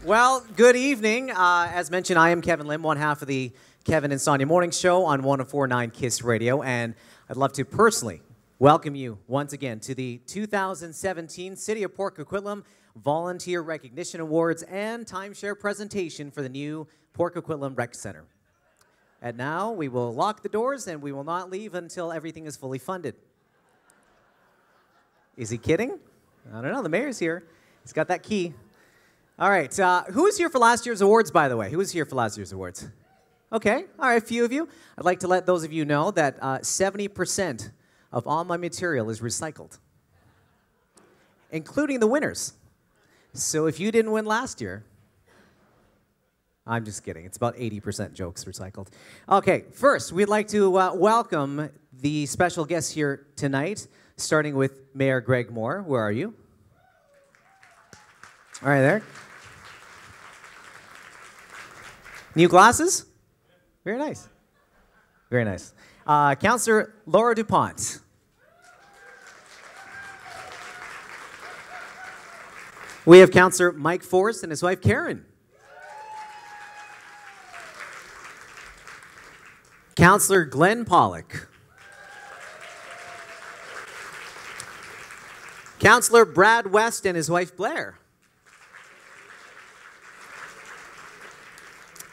Well, good evening. As mentioned, I am Kevin Lim, one half of the Kevin and Sonia Morning Show on 104.9 KISS Radio, and I'd love to personally welcome you once again to the 2017 City of Port Coquitlam Volunteer Recognition Awards and timeshare presentation for the new Port Coquitlam Rec Center. And now we will lock the doors and we will not leave until everything is fully funded. Is he kidding? I don't know. The mayor's here. He's got that key. All right. Who was here for last year's awards, by the way? Who was here for last year's awards? Okay. All right. A few of you. I'd like to let those of you know that 70% of all my material is recycled, including the winners. So if you didn't win last year, I'm just kidding. It's about 80% jokes recycled. Okay. First, we'd like to welcome the special guests here tonight, starting with Mayor Greg Moore. Where are you? All right, there. New glasses? Very nice. Very nice. Councillor Laura DuPont. We have Councillor Mike Forrest and his wife Karen. Councillor Glenn Pollock. Councillor Brad West and his wife Blair.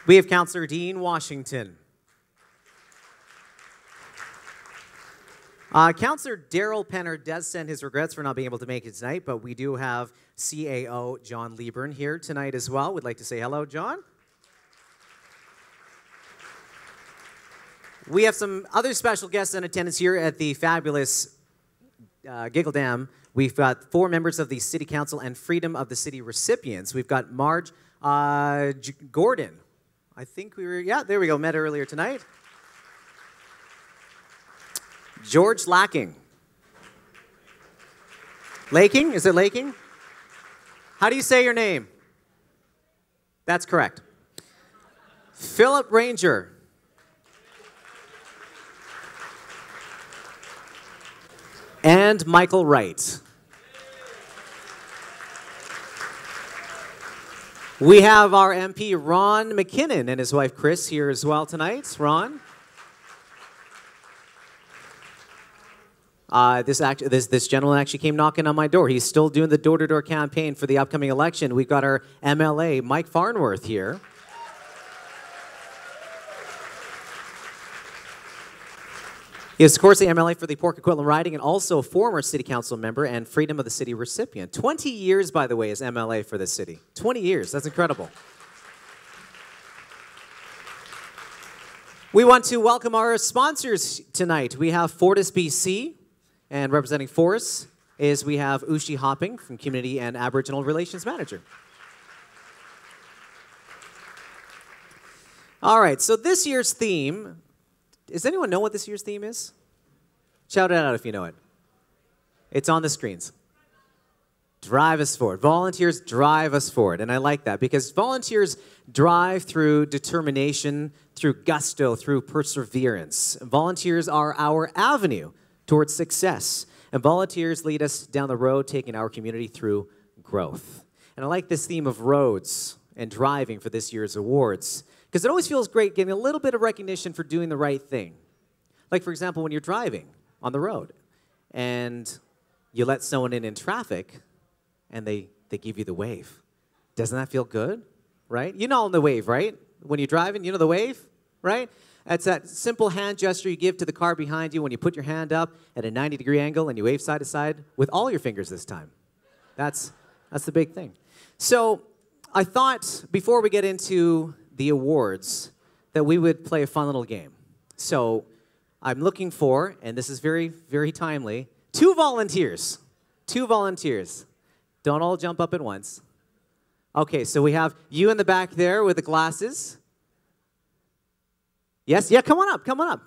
We have Councillor Dean Washington. Councillor Daryl Penner does send his regrets for not being able to make it tonight, but we do have CAO John Lieburn here tonight as well. We'd like to say hello, John. We have some other special guests in attendance here at the fabulous Giggle Dam. We've got 4 members of the City Council and Freedom of the City recipients. We've got Marge Gordon. I think we were, yeah, there we go, met her earlier tonight. George Lacking. Laking? Is it Laking? How do you say your name? That's correct. Philip Ranger. And Michael Wright. We have our MP, Ron McKinnon, and his wife, Chris, here as well tonight. Ron? This gentleman actually came knocking on my door. He's still doing the door-to-door campaign for the upcoming election. We've got our MLA, Mike Farnworth, here. He is, of course, the MLA for the Port Coquitlam riding and also a former City Council member and Freedom of the City recipient. 20 years, by the way, as MLA for this city. 20 years. That's incredible. We want to welcome our sponsors tonight. We have Fortis BC, and representing Fortis is we have Ushi Hopping from Community and Aboriginal Relations Manager. All right, so this year's theme... Does anyone know what this year's theme is? Shout it out if you know it. It's on the screens. Drive us forward. Volunteers drive us forward. And I like that because volunteers drive through determination, through gusto, through perseverance. Volunteers are our avenue towards success. And volunteers lead us down the road, taking our community through growth. And I like this theme of roads and driving for this year's awards. Because it always feels great getting a little bit of recognition for doing the right thing. Like, for example, when you're driving on the road and you let someone in traffic and they give you the wave. Doesn't that feel good, right? You know the wave, right? When you're driving, you know the wave, right? That's that simple hand gesture you give to the car behind you when you put your hand up at a 90-degree angle and you wave side to side with all your fingers this time. That's the big thing. So I thought before we get into the awards that we would play a fun little game. So I'm looking for, and this is very, very timely, 2 volunteers. 2 volunteers. Don't all jump up at once. Okay, so we have you in the back there with the glasses. Yes? Yeah, come on up, come on up.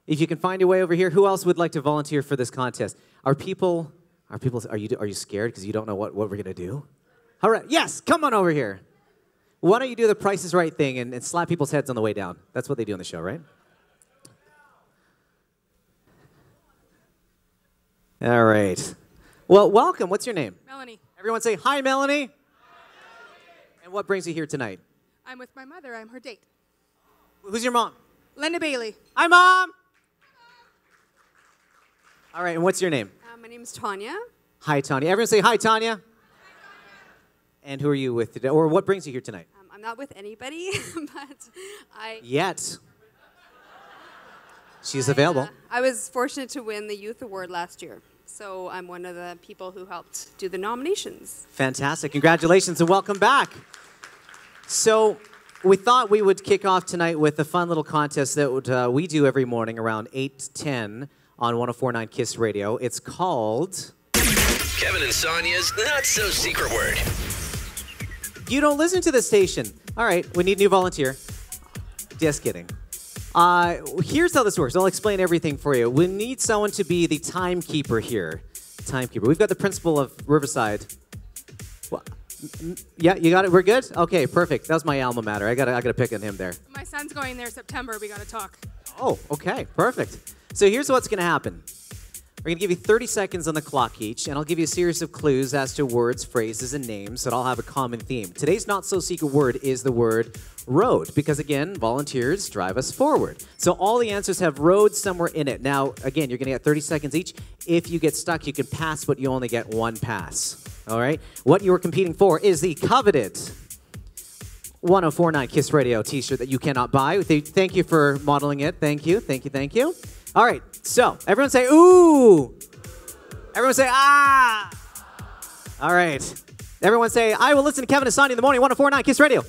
If you can find your way over here, who else would like to volunteer for this contest? Are you scared because you don't know what we're going to do? All right, yes, come on over here. Why don't you do the Price is Right thing and slap people's heads on the way down? That's what they do on the show, right? All right. Well, welcome. What's your name? Melanie. Everyone say, hi, Melanie. And what brings you here tonight? I'm with my mother. I'm her date. Who's your mom? Linda Bailey. Hi, Mom! All right, and what's your name? My name's Tanya. Hi, Tanya. Everyone say hi, Tanya. And who are you with today? Or what brings you here tonight? I'm not with anybody, but Yet. She's available. I was fortunate to win the Youth Award last year. So I'm one of the people who helped do the nominations. Fantastic. Congratulations and welcome back. So we thought we would kick off tonight with a fun little contest that we do every morning around 8:10 on 104.9 KISS Radio. It's called... Kevin and Sonia's Not-So-Secret Word. You don't listen to the station. All right, we need a new volunteer. Just kidding. Here's how this works. I'll explain everything for you. We need someone to be the timekeeper here. Timekeeper. We've got the principal of Riverside. Well, yeah, you got it? We're good? Okay, perfect. That was my alma mater. I gotta pick on him there. My son's going there September. We got to talk. Oh, okay, perfect. So here's what's going to happen. We're going to give you 30 seconds on the clock each, and I'll give you a series of clues as to words, phrases, and names that all have a common theme. Today's not-so-secret word is the word road, because, again, volunteers drive us forward. So all the answers have road somewhere in it. Now, again, you're going to get 30 seconds each. If you get stuck, you can pass, but you only get one pass. All right? What you're competing for is the coveted 104.9 KISS Radio t-shirt that you cannot buy. Thank you for modeling it. Thank you, thank you, thank you. All right, so everyone say, ooh. Everyone say, ah. All right. Everyone say, I will listen to Kevin and Sonia in the morning, 104.9 KISS Radio.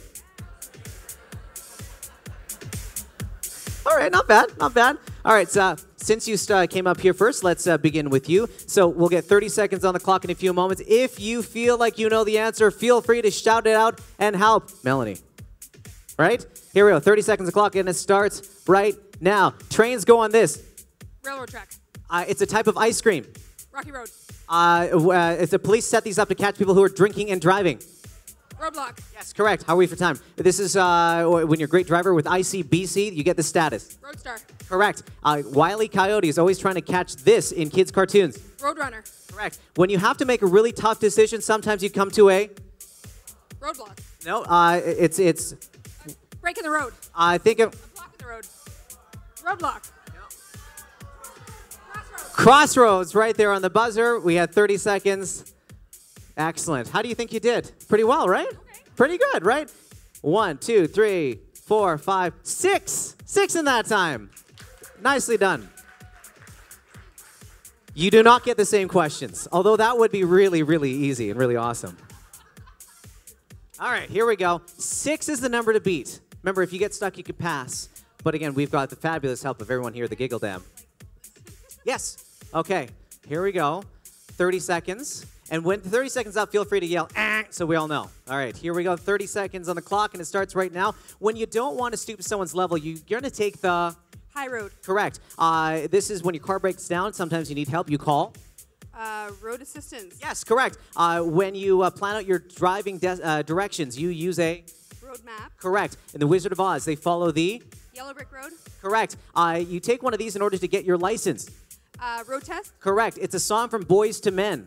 All right, not bad, not bad. All right, so since you came up here first, let's begin with you. So we'll get 30 seconds on the clock in a few moments. If you feel like you know the answer, feel free to shout it out and help. Melanie. Right? Here we go, 30 seconds on the clock, and it starts right now. Trains go on this. Railroad track. It's a type of ice cream. Rocky Road. It's the police set these up to catch people who are drinking and driving. Roadblock. Yes, correct. How are we for time? This is when you're a great driver with ICBC, you get the status. Roadstar. Correct. Wile E. Coyote is always trying to catch this in kids' cartoons. Roadrunner. Correct. When you have to make a really tough decision, sometimes you come to a... Roadblock. No, it's... Break in the road. I think of... A block in the road. Roadblock. Crossroads, right there on the buzzer. We had 30 seconds. Excellent. How do you think you did? Pretty well, right? Okay. Pretty good, right? 1, 2, 3, 4, 5, 6. 6 in that time. Nicely done. You do not get the same questions, although that would be really, really easy and really awesome. All right, here we go. 6 is the number to beat. Remember, if you get stuck, you can pass. But again, we've got the fabulous help of everyone here at the Giggle Dam. Yes. Okay. Here we go. 30 seconds. And when 30 seconds up, feel free to yell, ah, so we all know. All right. Here we go. 30 seconds on the clock, and it starts right now. When you don't want to stoop to someone's level, you're going to take the... High road. Correct. This is when your car breaks down. Sometimes you need help. You call. Road assistance. Yes, correct. When you plan out your driving directions, you use a... Road map. Correct. In The Wizard of Oz, they follow the... Yellow brick road. Correct. You take one of these in order to get your license. Road test. Correct. It's a song from Boys to Men.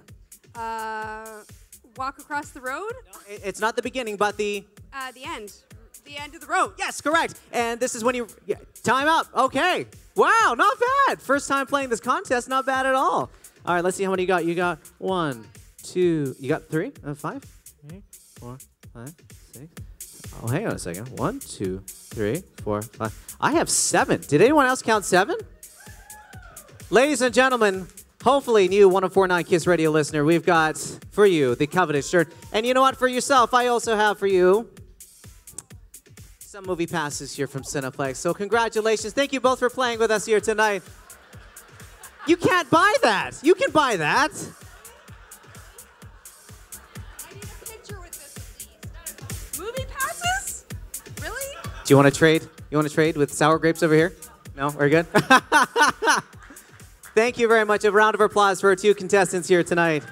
Walk across the road. No, it's not the beginning, but the... The end. The end of the road. Yes, correct. And this is when you... Yeah, time up. Okay. Wow, not bad. First time playing this contest, not bad at all. All right, let's see how many you got. You got 1, 2... You got 3? 5? 3, 4, 5, 6... Oh, hang on a second. 1, 2, 3, 4, 5. I have 7. Did anyone else count 7? Ladies and gentlemen, hopefully new 104.9 KISS Radio listener, we've got for you the coveted shirt. And you know what? For yourself, I also have for you some movie passes here from Cineplex. So congratulations. Thank you both for playing with us here tonight. You can't buy that. You can buy that. Movie passes? Really? Do you want to trade? You want to trade with sour grapes over here? No? We're good? Thank you very much. A round of applause for our 2 contestants here tonight.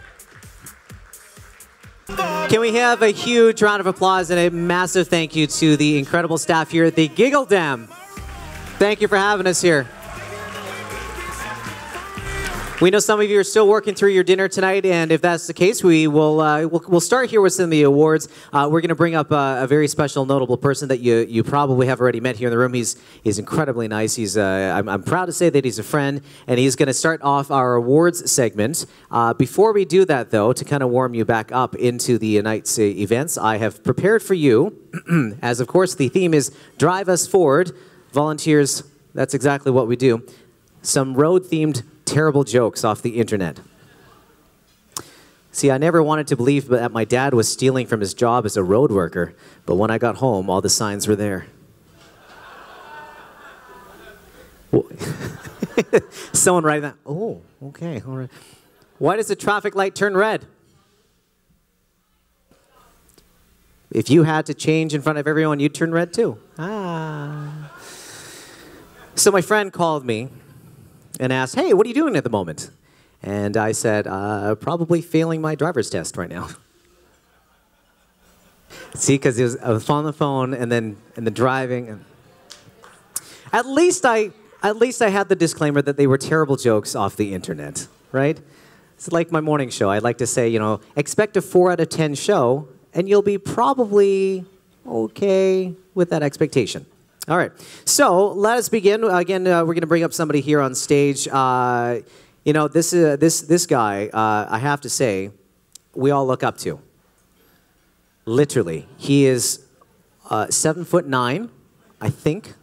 Can we have a huge round of applause and a massive thank you to the incredible staff here at the Giggle Dam. Thank you for having us here. We know some of you are still working through your dinner tonight, and if that's the case, we'll start here with some of the awards. We're going to bring up a very special, notable person that you probably have already met here in the room. He's incredibly nice. I'm proud to say that he's a friend, and he's going to start off our awards segment. Before we do that, though, to kind of warm you back up into the night's events, I have prepared for you, as of course the theme is Drive Us Forward. Volunteers, that's exactly what we do. Some road-themed terrible jokes off the internet. See, I never wanted to believe that my dad was stealing from his job as a road worker, but when I got home, all the signs were there. Someone writing that. Oh, okay, all right. Why does the traffic light turn red? If you had to change in front of everyone, you'd turn red too. So my friend called me and asked, hey, what are you doing at the moment? And I said, probably failing my driver's test right now. See, because I was on the phone and then driving. And at least I had the disclaimer that they were terrible jokes off the internet, right? It's like my morning show. I like to say, expect a 4 out of 10 show, and you'll be probably okay with that expectation. All right, so let us begin. Again, we're going to bring up somebody here on stage. This guy, I have to say, we all look up to. Literally, he is 7'9", I think,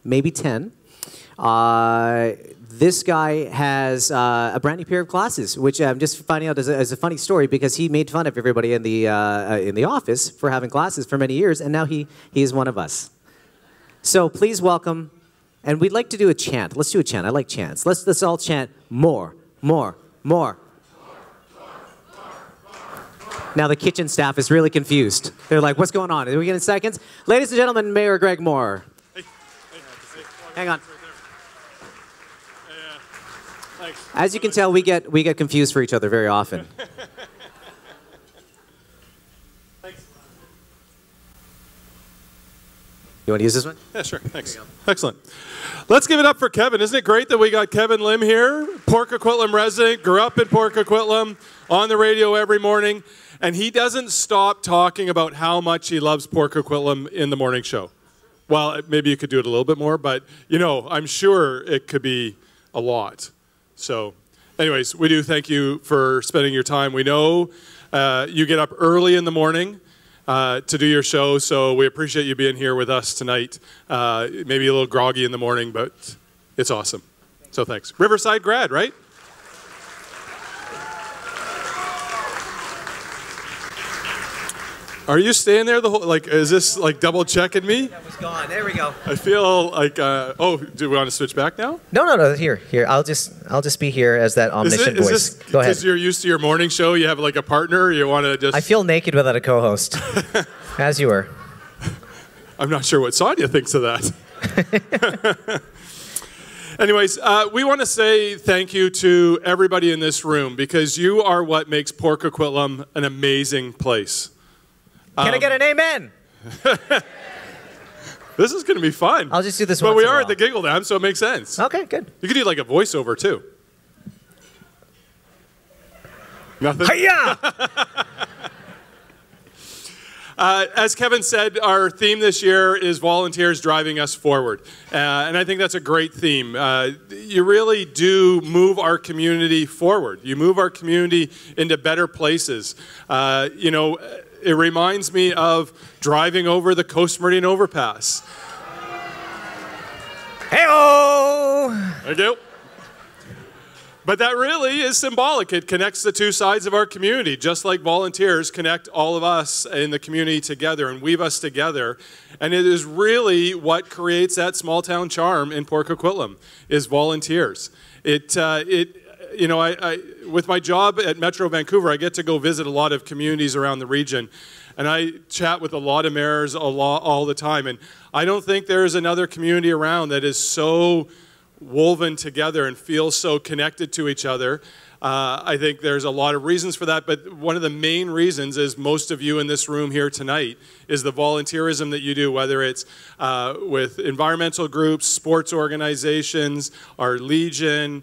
maybe 10. This guy has a brand new pair of glasses, which I'm just finding out is a funny story because he made fun of everybody in the office for having glasses for many years, and now he is one of us. So please welcome, and we'd like to do a chant. Let's do a chant. I like chants. Let's all chant more, more, more. Now the kitchen staff is really confused. They're like, what's going on? Are we getting seconds? Ladies and gentlemen, Mayor Greg Moore. Hey. Hang on. Thanks. As you can tell, we get confused for each other very often. Thanks. You want to use this one? Yeah, sure. Thanks. Excellent. Let's give it up for Kevin. Isn't it great that we got Kevin Lim here? Port Coquitlam resident, grew up in Port Coquitlam, on the radio every morning, and he doesn't stop talking about how much he loves Port Coquitlam in the morning show. Well, maybe you could do it a little bit more, but, I'm sure it could be a lot. So, anyways, we do thank you for spending your time. We know you get up early in the morning to do your show, so we appreciate you being here with us tonight. Maybe a little groggy in the morning, but it's awesome. So thanks. Riverside grad, right? Are you staying there the whole, is this double checking me? That was gone. There we go. I feel like, do we want to switch back now? No. Here. I'll just be here as that omniscient voice. Is this Go ahead. because you're used to your morning show? You have a partner? You want to just... I feel naked without a co-host, as you were. I'm not sure what Sonia thinks of that. Anyways, we want to say thank you to everybody in this room because you are what makes Port Coquitlam an amazing place. Can I get an amen? This is going to be fun. I'll just do this But once we in a are while. at the Giggle Dam, so it makes sense. Okay, good. You could do a voiceover too. Nothing? Hiya! As Kevin said, our theme this year is volunteers driving us forward. And I think that's a great theme. You really do move our community forward. You move our community into better places. It reminds me of driving over the Coast Meridian overpass. Hey-oh! Thank you. But that really is symbolic. It connects the two sides of our community, just like volunteers connect all of us in the community together and weave us together. And it is really what creates that small town charm in Port Coquitlam is volunteers. With my job at Metro Vancouver, I get to go visit a lot of communities around the region. And I chat with a lot of mayors all the time. And I don't think there is another community around that is so woven together and feel so connected to each other. I think there's a lot of reasons for that, but one of the main reasons is most of you in this room here tonight is the volunteerism that you do, whether it's with environmental groups, sports organizations, our Legion,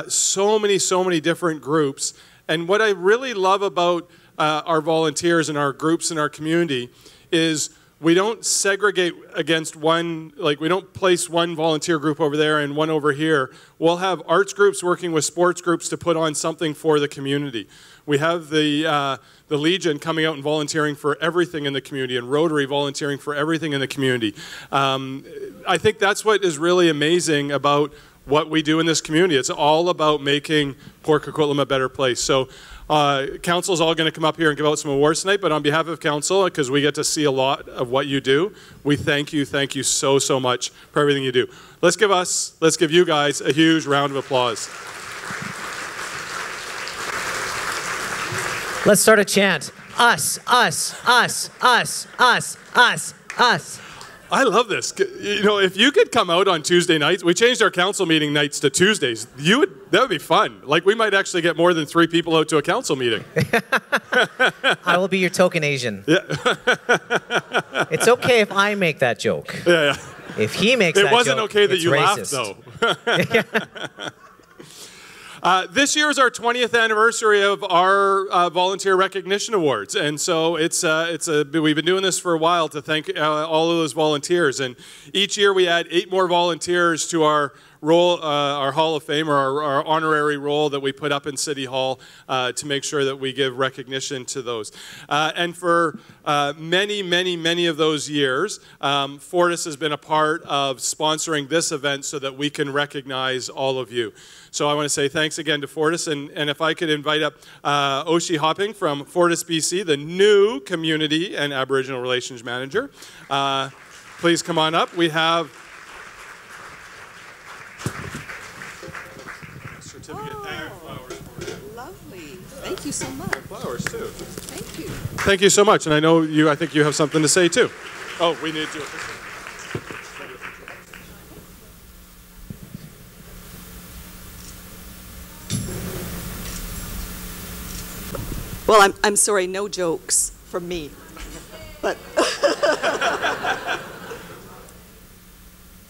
so many different groups. And what I really love about our volunteers and our groups in our community is we don't segregate against one, like we don't place one volunteer group over there and one over here. We'll have arts groups working with sports groups to put on something for the community. We have the Legion coming out and volunteering for everything in the community, and Rotary volunteering for everything in the community. I think that's what is really amazing about what we do in this community. It's all about making Port Coquitlam a better place. So council's all going to come up here and give out some awards tonight, but on behalf of council, because we get to see a lot of what you do, we thank you so much for everything you do. Let's give you guys a huge round of applause. Let's start a chant. Us, us, us, us, us, us, us. I love this. You know, if you could come out on Tuesday nights, we changed our council meeting nights to Tuesdays. That would be fun. Like, we might actually get more than 3 people out to a council meeting. I will be your token Asian. Yeah. It's okay if I make that joke. Yeah. If he makes that joke, it wasn't okay that you racist. laughed, though. This year is our 20th anniversary of our Volunteer Recognition Awards, and so we've been doing this for a while to thank all of those volunteers. And each year we add 8 more volunteers to our roll, our Hall of Fame, or our honorary roll that we put up in City Hall to make sure that we give recognition to those. And for many of those years, Fortis has been a part of sponsoring this event so that we can recognize all of you. So I want to say thanks again to Fortis, and if I could invite up Oshie Hopping from Fortis BC, the new Community and Aboriginal Relations Manager. Please come on up. We have certificate and flowers. Lovely. Thank you so much. Flowers too. Thank you. Thank you so much, and I think you have something to say too. Oh, we need to. Well, I'm sorry, no jokes from me. But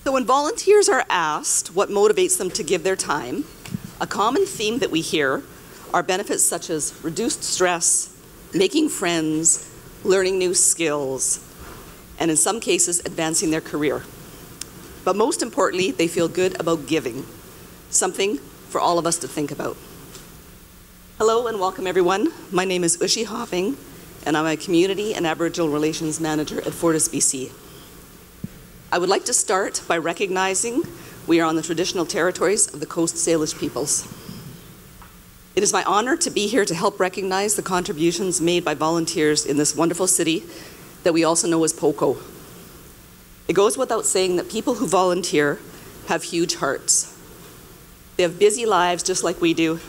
so when volunteers are asked what motivates them to give their time, a common theme that we hear are benefits such as reduced stress, making friends, learning new skills, and in some cases, advancing their career. But most importantly, they feel good about giving, something for all of us to think about. Hello and welcome everyone. My name is Oshie Hopping, and I'm a Community and Aboriginal Relations Manager at Fortis BC. I would like to start by recognizing we are on the traditional territories of the Coast Salish peoples. It is my honor to be here to help recognize the contributions made by volunteers in this wonderful city that we also know as POCO. It goes without saying that people who volunteer have huge hearts. They have busy lives just like we do,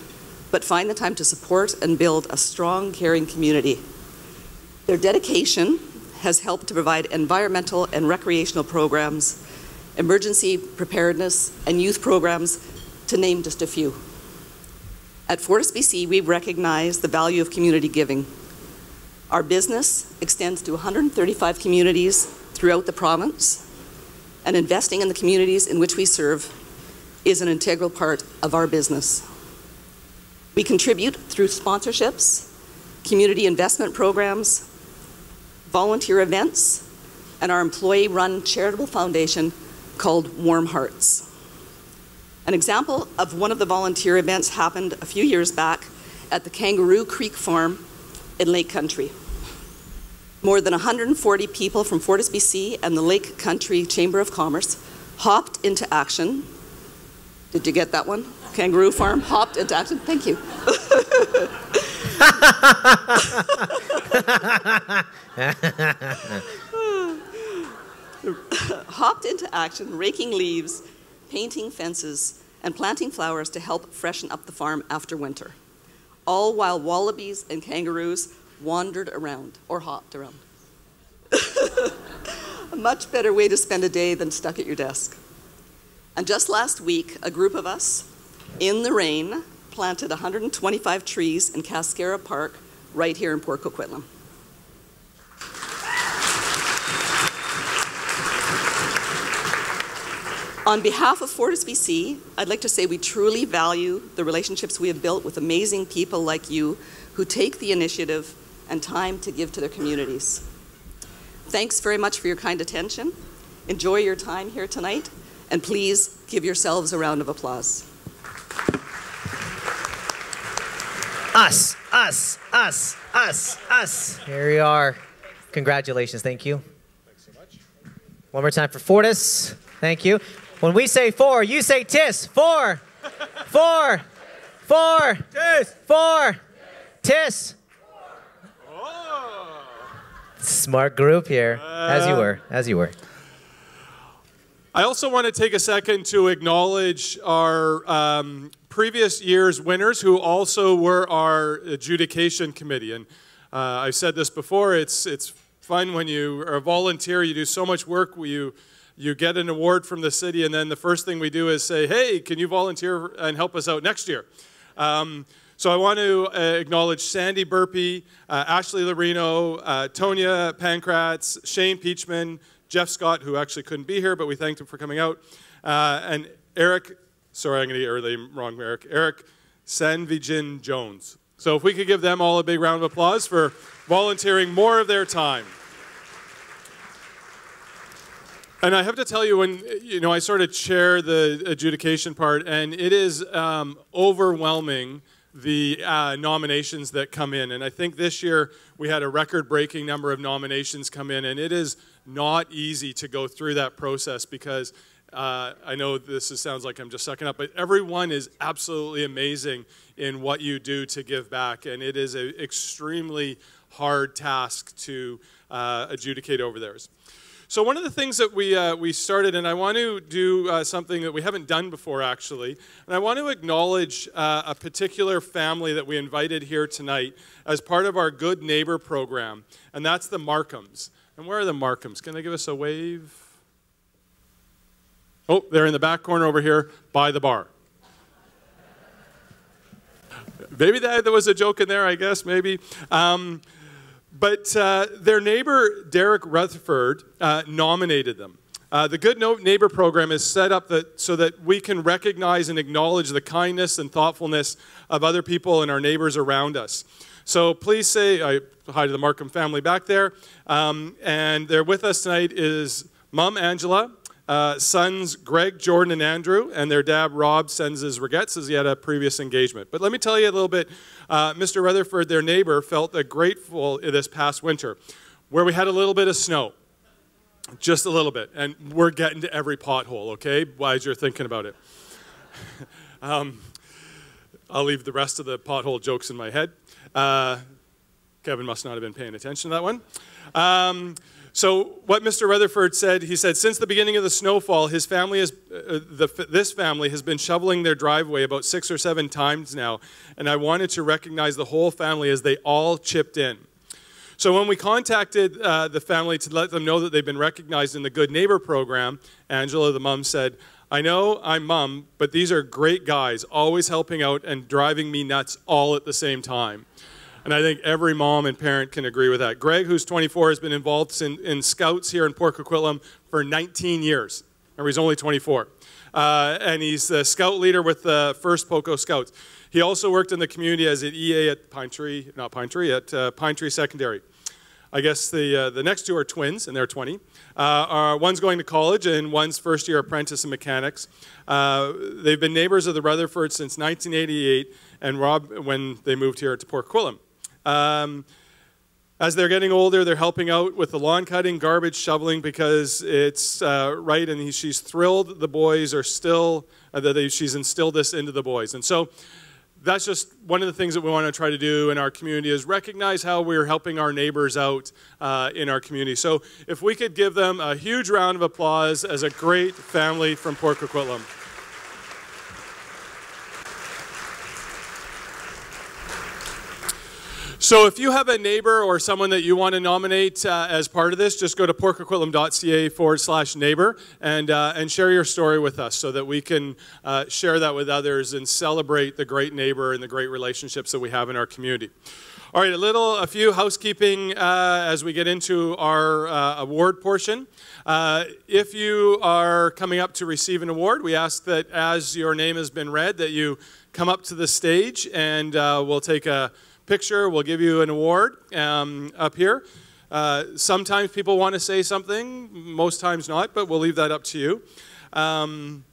but find the time to support and build a strong, caring community. Their dedication has helped to provide environmental and recreational programs, emergency preparedness, and youth programs, to name just a few. At Fortis BC, we recognize the value of community giving. Our business extends to 135 communities throughout the province, and investing in the communities in which we serve is an integral part of our business. We contribute through sponsorships, community investment programs, volunteer events, and our employee-run charitable foundation called Warm Hearts. An example of one of the volunteer events happened a few years back at the Kangaroo Creek Farm in Lake Country. More than 140 people from Fortis BC and the Lake Country Chamber of Commerce hopped into action. Did you get that one? Kangaroo Farm hopped into action. Thank you. Hopped into action, raking leaves, painting fences, and planting flowers to help freshen up the farm after winter, all while wallabies and kangaroos wandered around or hopped around. A much better way to spend a day than stuck at your desk. And just last week, a group of us, in the rain, planted 125 trees in Cascara Park right here in Port Coquitlam. On behalf of FortisBC, I'd like to say we truly value the relationships we have built with amazing people like you who take the initiative and time to give to their communities. Thanks very much for your kind attention. Enjoy your time here tonight, and please give yourselves a round of applause. Us, us, us, us, us. Here we are. Congratulations. Thank you. Thanks so much. One more time for Fortis. Thank you. When we say four, you say TIS. Four. Four. Four. Tis. Four. TIS. Oh. Smart group here. As you were. As you were. I also want to take a second to acknowledge our previous year's winners who also were our adjudication committee. And I've said this before, it's fun when you are a volunteer, you do so much work, you get an award from the city, and then the first thing we do is say, hey, can you volunteer and help us out next year? So I want to acknowledge Sandy Burpee, Ashley Lorino, Tonya Pankratz, Shane Peachman, Jeff Scott, who actually couldn't be here, but we thanked him for coming out, and Eric, sorry, I'm going to get your name wrong, Eric Sanvijin Jones. So if we could give them all a big round of applause for volunteering more of their time. And I have to tell you, when I sort of chair the adjudication part, and it is overwhelming, the nominations that come in. And I think this year we had a record-breaking number of nominations come in, and it is not easy to go through that process because I know sounds like I'm just sucking up, but everyone is absolutely amazing in what you do to give back, and it is an extremely hard task to adjudicate over theirs. So one of the things that we started, and I want to do something that we haven't done before, actually, and I want to acknowledge a particular family that we invited here tonight as part of our Good Neighbor program, and that's the Markhams. And where are the Markhams? Can they give us a wave? Oh, they're in the back corner over here by the bar. Maybe that was a joke in there, I guess, maybe. But their neighbor, Derek Rutherford, nominated them. The Good Neighbor program is set up so that we can recognize and acknowledge the kindness and thoughtfulness of other people and our neighbors around us. So please say hi to the Markham family back there. And they're with us tonight is Mom Angela, sons Greg, Jordan, and Andrew, and their dad Rob sends his regrets as he had a previous engagement. But let me tell you a little bit. Mr. Rutherford, their neighbor, felt grateful this past winter, where we had a little bit of snow, just a little bit, and we're getting to every pothole. Okay, as you're thinking about it. I'll leave the rest of the pothole jokes in my head. Kevin must not have been paying attention to that one. So what Mr. Rutherford said, he said, since the beginning of the snowfall, his family this family has been shoveling their driveway about 6 or 7 times now, and I wanted to recognize the whole family as they all chipped in. So when we contacted the family to let them know that they've been recognized in the Good Neighbor program, Angela, the mom, said, I know I'm mom, but these are great guys, always helping out and driving me nuts all at the same time. And I think every mom and parent can agree with that. Greg, who's 24, has been involved in Scouts here in Port Coquitlam for 19 years. Remember, he's only 24. And he's the Scout leader with the First Poco Scouts. He also worked in the community as an EA at Pine Tree Secondary. I guess the next two are twins, and they're 20. One's going to college, and one's first-year apprentice in mechanics. They've been neighbors of the Rutherfords since 1988, and Rob when they moved here to Port Coquitlam. As they're getting older, they're helping out with the lawn cutting, garbage shoveling, because it's right, and she's thrilled the boys are still, she's instilled this into the boys. And so that's just one of the things that we want to try to do in our community is recognize how we're helping our neighbors out in our community. So if we could give them a huge round of applause as a great family from Port Coquitlam. So if you have a neighbor or someone that you want to nominate as part of this, just go to portcoquitlam.ca/neighbor and share your story with us so that we can share that with others and celebrate the great neighbor and the great relationships that we have in our community. All right, a few housekeeping as we get into our award portion. If you are coming up to receive an award, we ask that as your name has been read, that you come up to the stage and we'll take a picture. We'll give you an award up here. Sometimes people want to say something, most times not, but we'll leave that up to you. And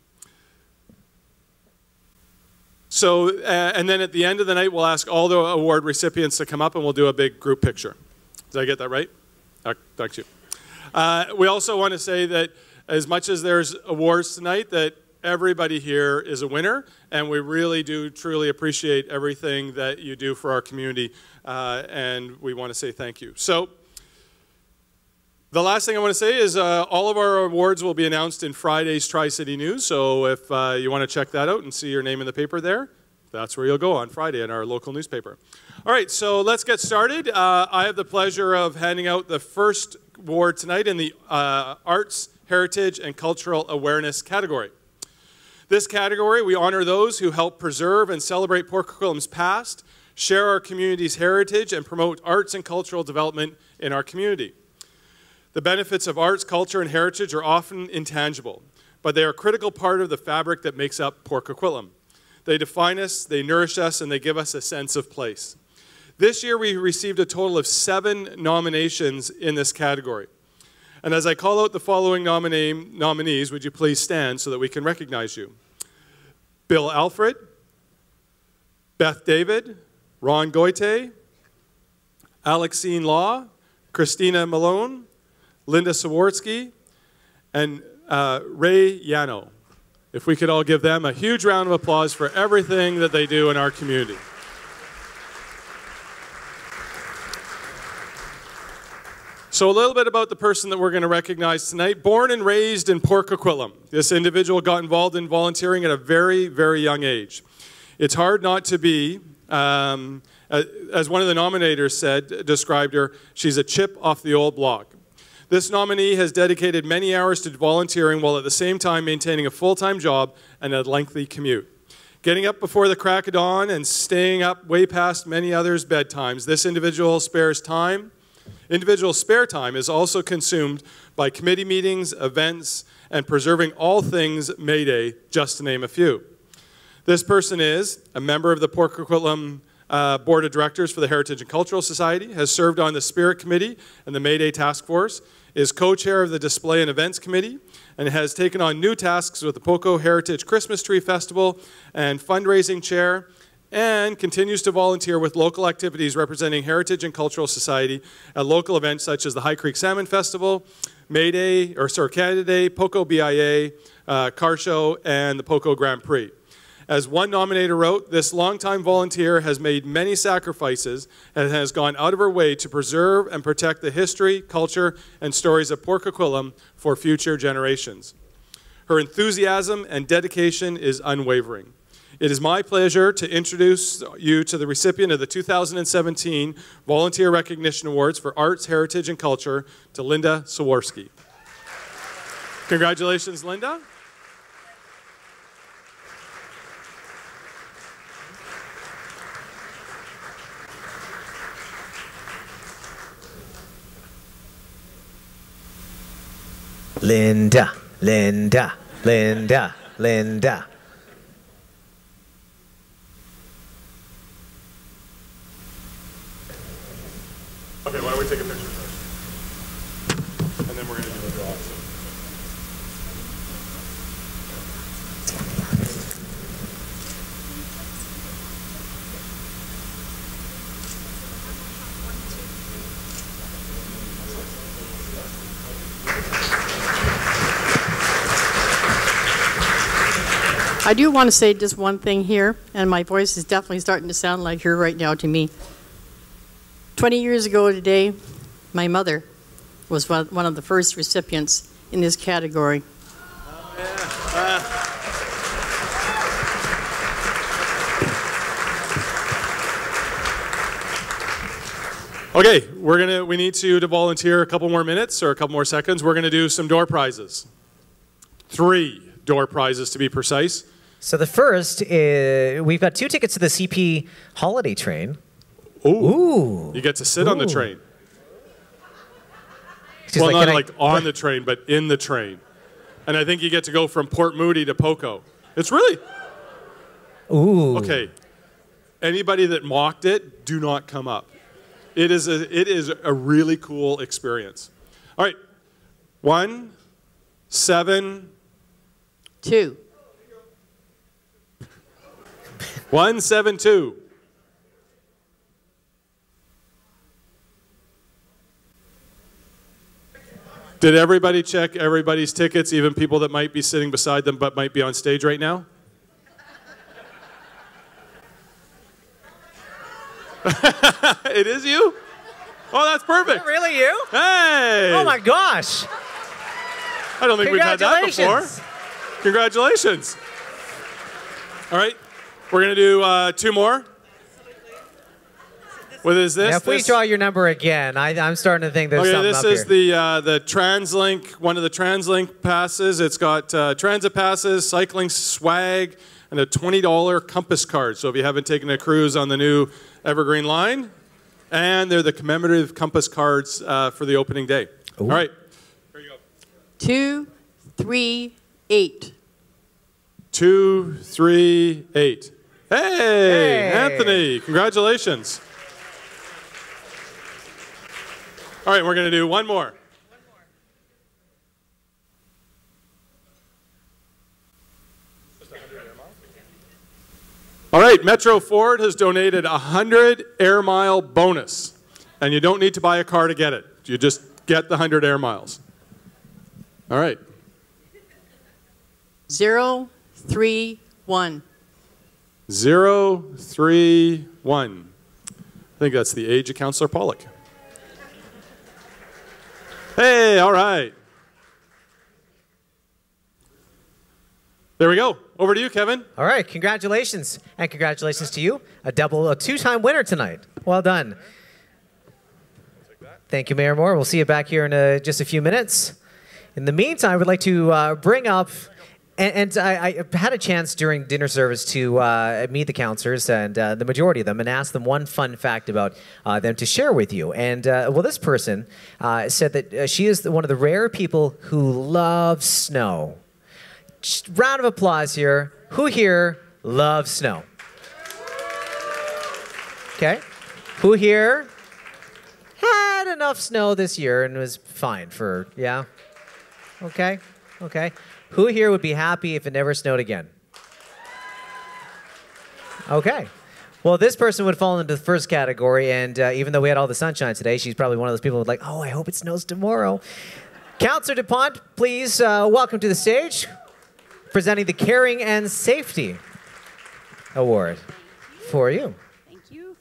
then at the end of the night, we'll ask all the award recipients to come up and we'll do a big group picture. Did I get that right? Thank you. We also want to say that as much as there's awards tonight, that everybody here is a winner, and we really do truly appreciate everything that you do for our community, and we want to say thank you. So the last thing I want to say is all of our awards will be announced in Friday's Tri-City News, so if you want to check that out and see your name in the paper there, that's where you'll go on Friday in our local newspaper. All right, so let's get started. I have the pleasure of handing out the first award tonight in the Arts, Heritage, and Cultural Awareness category. This category, we honor those who help preserve and celebrate Port Coquitlam's past, share our community's heritage, and promote arts and cultural development in our community. The benefits of arts, culture, and heritage are often intangible, but they are a critical part of the fabric that makes up Port Coquitlam. They define us, they nourish us, and they give us a sense of place. This year, we received a total of 7 nominations in this category. And as I call out the following nominees, would you please stand so that we can recognize you? Bill Alfred, Beth David, Ron Goite, Alexine Law, Christina Malone, Linda Sawarski, and Ray Yano. If we could all give them a huge round of applause for everything that they do in our community. So a little bit about the person that we're going to recognize tonight. Born and raised in Port Coquitlam, this individual got involved in volunteering at a very, very young age. It's hard not to be, as one of the nominators said, described her, she's a chip off the old block. This nominee has dedicated many hours to volunteering while at the same time maintaining a full-time job and a lengthy commute. Getting up before the crack of dawn and staying up way past many others' bedtimes, this individual spare time is also consumed by committee meetings, events, and preserving all things May Day, just to name a few. This person is a member of the Port Coquitlam Board of Directors for the Heritage and Cultural Society, has served on the Spirit Committee and the May Day Task Force, is co-chair of the Display and Events Committee, and has taken on new tasks with the POCO Heritage Christmas Tree Festival and fundraising chair, and continues to volunteer with local activities representing Heritage and Cultural Society at local events such as the High Creek Salmon Festival, Canada Day, POCO BIA, Car Show, and the POCO Grand Prix. As one nominator wrote, this longtime volunteer has made many sacrifices and has gone out of her way to preserve and protect the history, culture, and stories of Port Coquitlam for future generations. Her enthusiasm and dedication is unwavering. It is my pleasure to introduce you to the recipient of the 2017 Volunteer Recognition Awards for Arts, Heritage, and Culture, to Linda Sawarski. Congratulations, Linda. Linda, Linda, Linda, Linda. Okay, why don't we take a picture first? And then we're going to do the draw. I do want to say just one thing here, and my voice is definitely starting to sound like her right now to me. 20 years ago today, my mother was one of the first recipients in this category. Oh, yeah. Okay, we need you to volunteer a couple more minutes or a couple more seconds. We're going to do some door prizes. 3 door prizes to be precise. So the first is, we've got 2 tickets to the CP holiday train. Ooh. You get to sit on the train. Well, not like on the train, but in the train. And I think you get to go from Port Moody to Poco. It's really... Ooh. Okay. Anybody that mocked it, do not come up. It is a really cool experience. All right. 1, 7... 2. 172. Did everybody check everybody's tickets, even people that might be sitting beside them but might be on stage right now? It is you? Oh, that's perfect. Is it really you? Hey! Oh my gosh. I don't think we've had that before. Congratulations. All right. We're going to do 2 more. What is this? Now, if we draw your number again, I'm starting to think there's something this up is here. the TransLink, one of the TransLink passes. It's got transit passes, cycling swag, and a $20 compass card. So if you haven't taken a cruise on the new Evergreen line, and they're the commemorative compass cards for the opening day. Ooh. All right. Here you go. 2, 3, 8. 2, 3, 8. Hey, Anthony, congratulations. All right, we're going to do 1 more. All right, Metro Ford has donated 100 air mile bonus. And you don't need to buy a car to get it. You just get the 100 air miles. All right. 0, 3, 1. 0, 3, 1. I think that's the age of Councillor Pollock. Hey, all right. There we go. Over to you, Kevin. All right, congratulations. And congratulations to you. A 2-time winner tonight. Well done. Thank you, Mayor Moore. We'll see you back here in just a few minutes. In the meantime, I would like to bring up, and I had a chance during dinner service to meet the councillors, and the majority of them, and ask them one fun fact about them to share with you. And, well, this person said that she is one of the rare people who love snow. Just round of applause here. Who here loves snow? Okay. Who here had enough snow this year and was fine for, yeah? Okay. Okay. Who here would be happy if it never snowed again? Okay. Well, this person would fall into the first category, and even though we had all the sunshine today, she's probably one of those people who would like, oh, I hope it snows tomorrow. Councillor DuPont, please welcome to the stage, presenting the Caring and Safety Award for you. Thank you.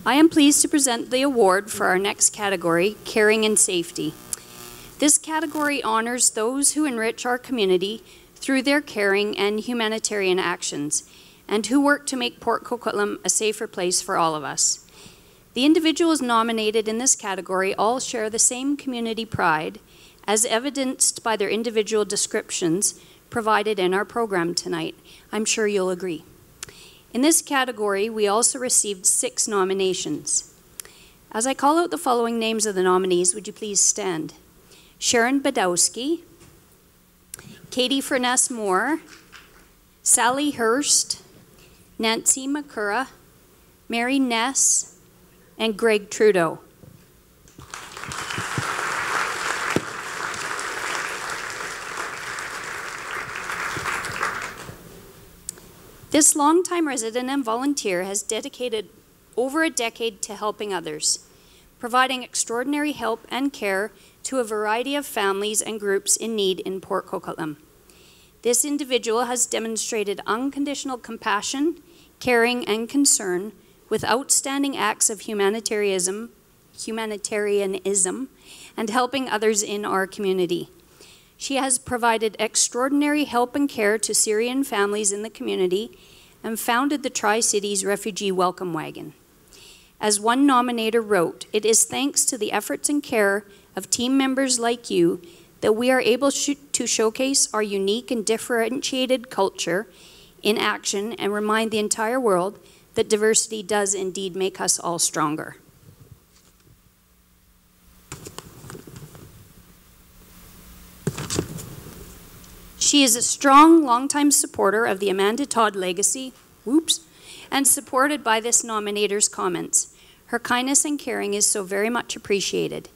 I am pleased to present the award for our next category, Caring and Safety. This category honors those who enrich our community through their caring and humanitarian actions, and who work to make Port Coquitlam a safer place for all of us. The individuals nominated in this category all share the same community pride, as evidenced by their individual descriptions provided in our program tonight. I'm sure you'll agree. In this category, we also received 6 nominations. As I call out the following names of the nominees, would you please stand? Sharon Badowski, Katie Furness Moore, Sally Hurst, Nancy McCurra, Mary Ness, and Greg Trudeau. This longtime resident and volunteer has dedicated over a decade to helping others, providing extraordinary help and care to a variety of families and groups in need in Port Coquitlam. This individual has demonstrated unconditional compassion, caring, and concern with outstanding acts of humanitarianism, and helping others in our community. She has provided extraordinary help and care to Syrian families in the community and founded the Tri-Cities Refugee Welcome Wagon. As one nominator wrote, "It is thanks to the efforts and care of team members like you that we are able to showcase our unique and differentiated culture in action and remind the entire world that diversity does indeed make us all stronger." She is a strong, longtime supporter of the Amanda Todd legacy, and supported by this nominator's comments. Her kindness and caring is so very much appreciated,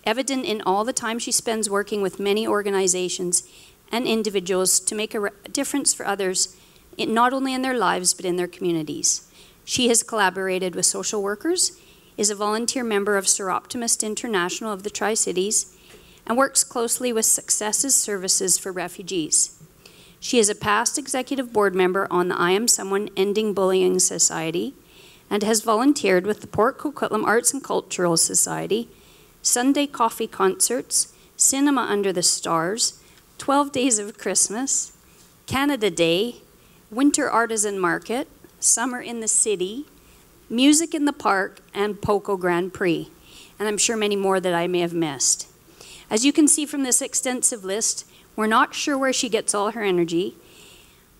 evident in all the time she spends working with many organizations and individuals to make a difference for others, not only in their lives but in their communities. She has collaborated with social workers, is a volunteer member of Seroptimist International of the Tri-Cities, and works closely with Successes Services for Refugees. She is a past executive board member on the I Am Someone Ending Bullying Society and has volunteered with the Port Coquitlam Arts and Cultural Society, Sunday Coffee Concerts, Cinema Under the Stars, 12 Days of Christmas, Canada Day, Winter Artisan Market, Summer in the City, Music in the Park, and POCO Grand Prix, and I'm sure many more that I may have missed. As you can see from this extensive list, we're not sure where she gets all her energy,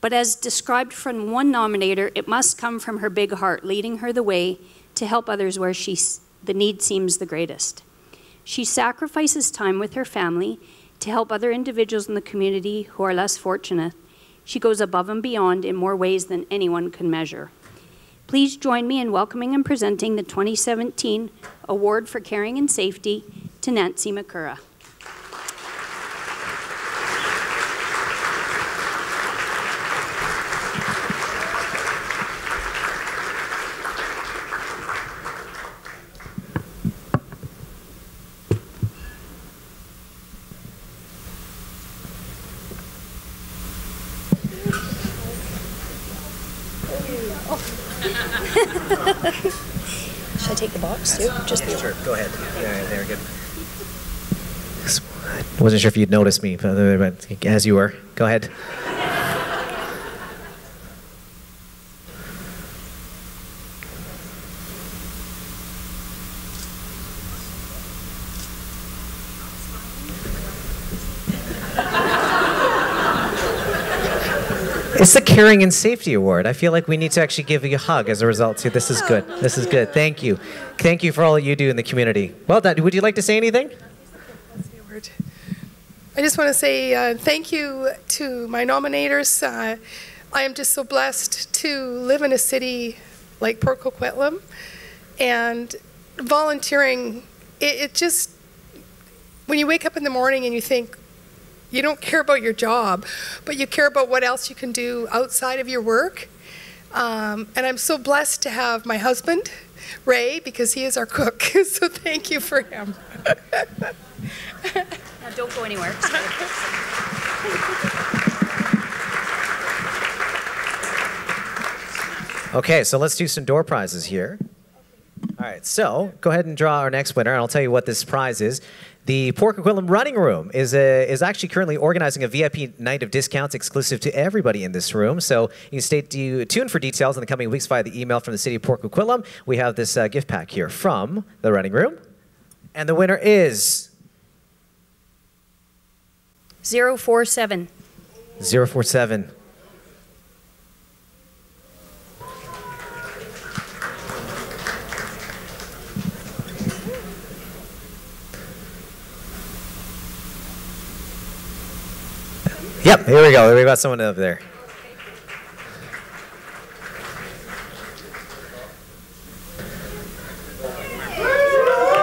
but as described from one nominator, it must come from her big heart, leading her the way to help others where the need seems the greatest. She sacrifices time with her family to help other individuals in the community who are less fortunate. She goes above and beyond in more ways than anyone can measure. Please join me in welcoming and presenting the 2017 Award for Caring and Safety to Nancy McCurra. Should I take the box too? Just sure. Go ahead. Yeah, they're good. I wasn't sure if you'd noticed me, but as you were, go ahead. It's the Caring and Safety Award. I feel like we need to actually give you a hug as a result. See, this is good. This is good. Thank you. Thank you for all that you do in the community. Well done. Would you like to say anything? I just want to say thank you to my nominators. I am just so blessed to live in a city like Port Coquitlam, and volunteering, it just, when you wake up in the morning and you think, you don't care about your job, but you care about what else you can do outside of your work. And I'm so blessed to have my husband, Ray, because he is our cook. So thank you for him. Now don't go anywhere. Okay, so let's do some door prizes here. All right, so go ahead and draw our next winner, and I'll tell you what this prize is. The Port Coquitlam Running Room is actually currently organizing a VIP night of discounts exclusive to everybody in this room. So you can stay tuned for details in the coming weeks via the email from the City of Port Coquitlam. We have this gift pack here from the Running Room. And the winner is 047. 047. Yep, here we go. We got someone over there.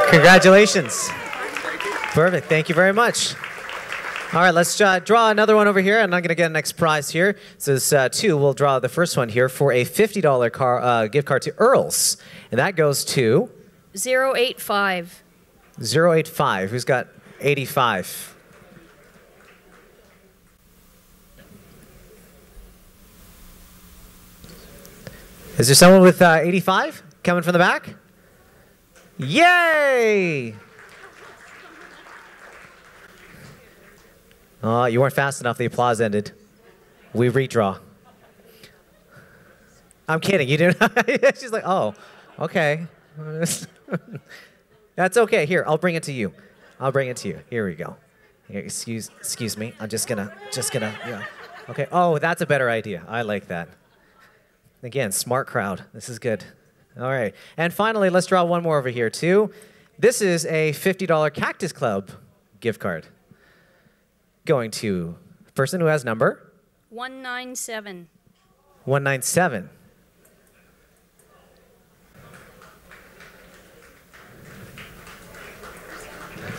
Congratulations. Perfect. Thank you very much. All right, let's draw another one over here, and I'm going to get a next prize here. So there's two. We'll draw the first one here for a $50 gift card to Earl's, and that goes to 085. 085. Who's got 85? Is there someone with 85 coming from the back? Yay! Oh, you weren't fast enough. The applause ended. We redraw. I'm kidding. You didn't. She's like, oh, okay. That's okay. Here, I'll bring it to you. I'll bring it to you. Here we go. Here, excuse me. I'm just gonna, yeah. Okay. Oh, that's a better idea. I like that. Again, smart crowd. This is good. All right. And finally, let's draw one more over here too. This is a $50 Cactus Club gift card. Going to person who has number 197. 197.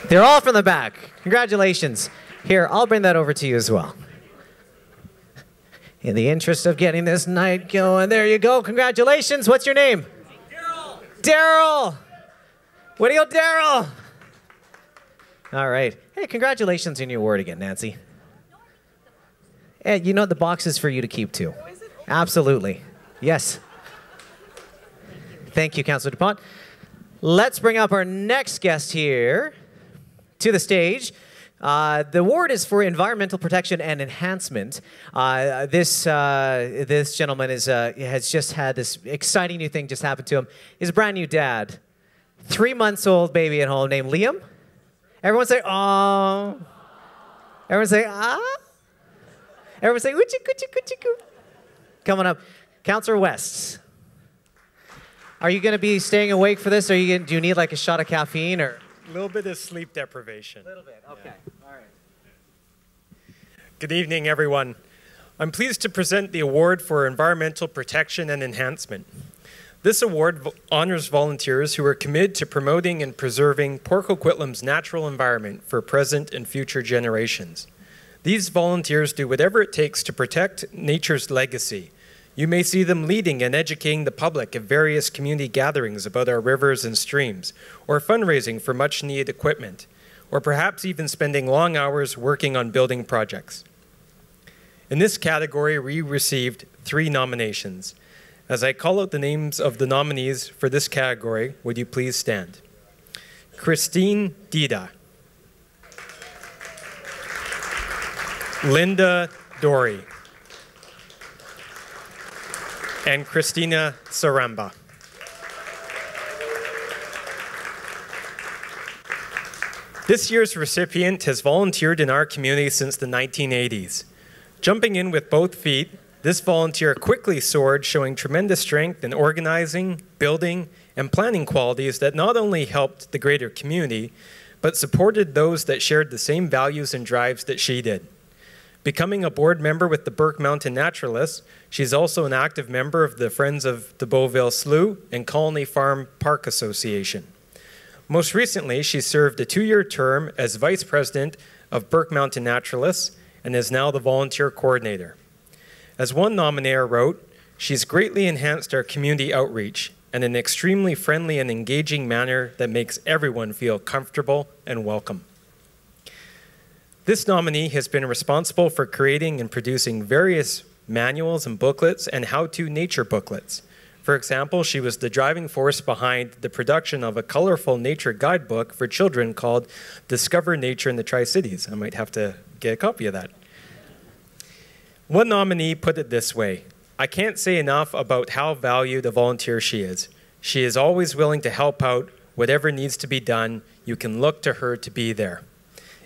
They're all from the back. Congratulations. Here, I'll bring that over to you as well. In the interest of getting this night going, there you go. Congratulations. What's your name? Daryl. Daryl. Way to go, Daryl. All right. Hey, congratulations on your award again, Nancy. And you know the box is for you to keep too. Absolutely. Yes. Thank you, Councillor DuPont. Let's bring up our next guest here to the stage. The award is for environmental protection and enhancement. This gentleman has just had this exciting new thing just happen to him. He's a brand new dad. 3 months old baby at home named Liam. Everyone say, oh. Everyone say, ah. Everyone say, oochie, coochie, coochie, coo. Coming up, Councillor West. Are you going to be staying awake for this? Do you need like a shot of caffeine or? A little bit of sleep deprivation. A little bit, okay. Yeah. All right. Good evening, everyone. I'm pleased to present the Award for Environmental Protection and Enhancement. This award honors volunteers who are committed to promoting and preserving Port Coquitlam's natural environment for present and future generations. These volunteers do whatever it takes to protect nature's legacy. You may see them leading and educating the public at various community gatherings about our rivers and streams, or fundraising for much-needed equipment, or perhaps even spending long hours working on building projects. In this category, we received 3 nominations. As I call out the names of the nominees for this category, would you please stand? Christine Dida. Linda Dory. And Christina Saramba. This year's recipient has volunteered in our community since the 1980s. Jumping in with both feet, this volunteer quickly soared, showing tremendous strength in organizing, building, and planning qualities that not only helped the greater community, but supported those that shared the same values and drives that she did. Becoming a board member with the Burke Mountain Naturalists, she's also an active member of the Friends of the Beauville Slough and Colony Farm Park Association. Most recently, she served a 2-year term as Vice President of Burke Mountain Naturalists and is now the volunteer coordinator. As one nominator wrote, she's greatly enhanced our community outreach in an extremely friendly and engaging manner that makes everyone feel comfortable and welcome. This nominee has been responsible for creating and producing various manuals and booklets and how-to nature booklets. For example, she was the driving force behind the production of a colorful nature guidebook for children called Discover Nature in the Tri-Cities. I might have to get a copy of that. One nominee put it this way: I can't say enough about how valued a volunteer she is. She is always willing to help out. Whatever needs to be done, you can look to her to be there.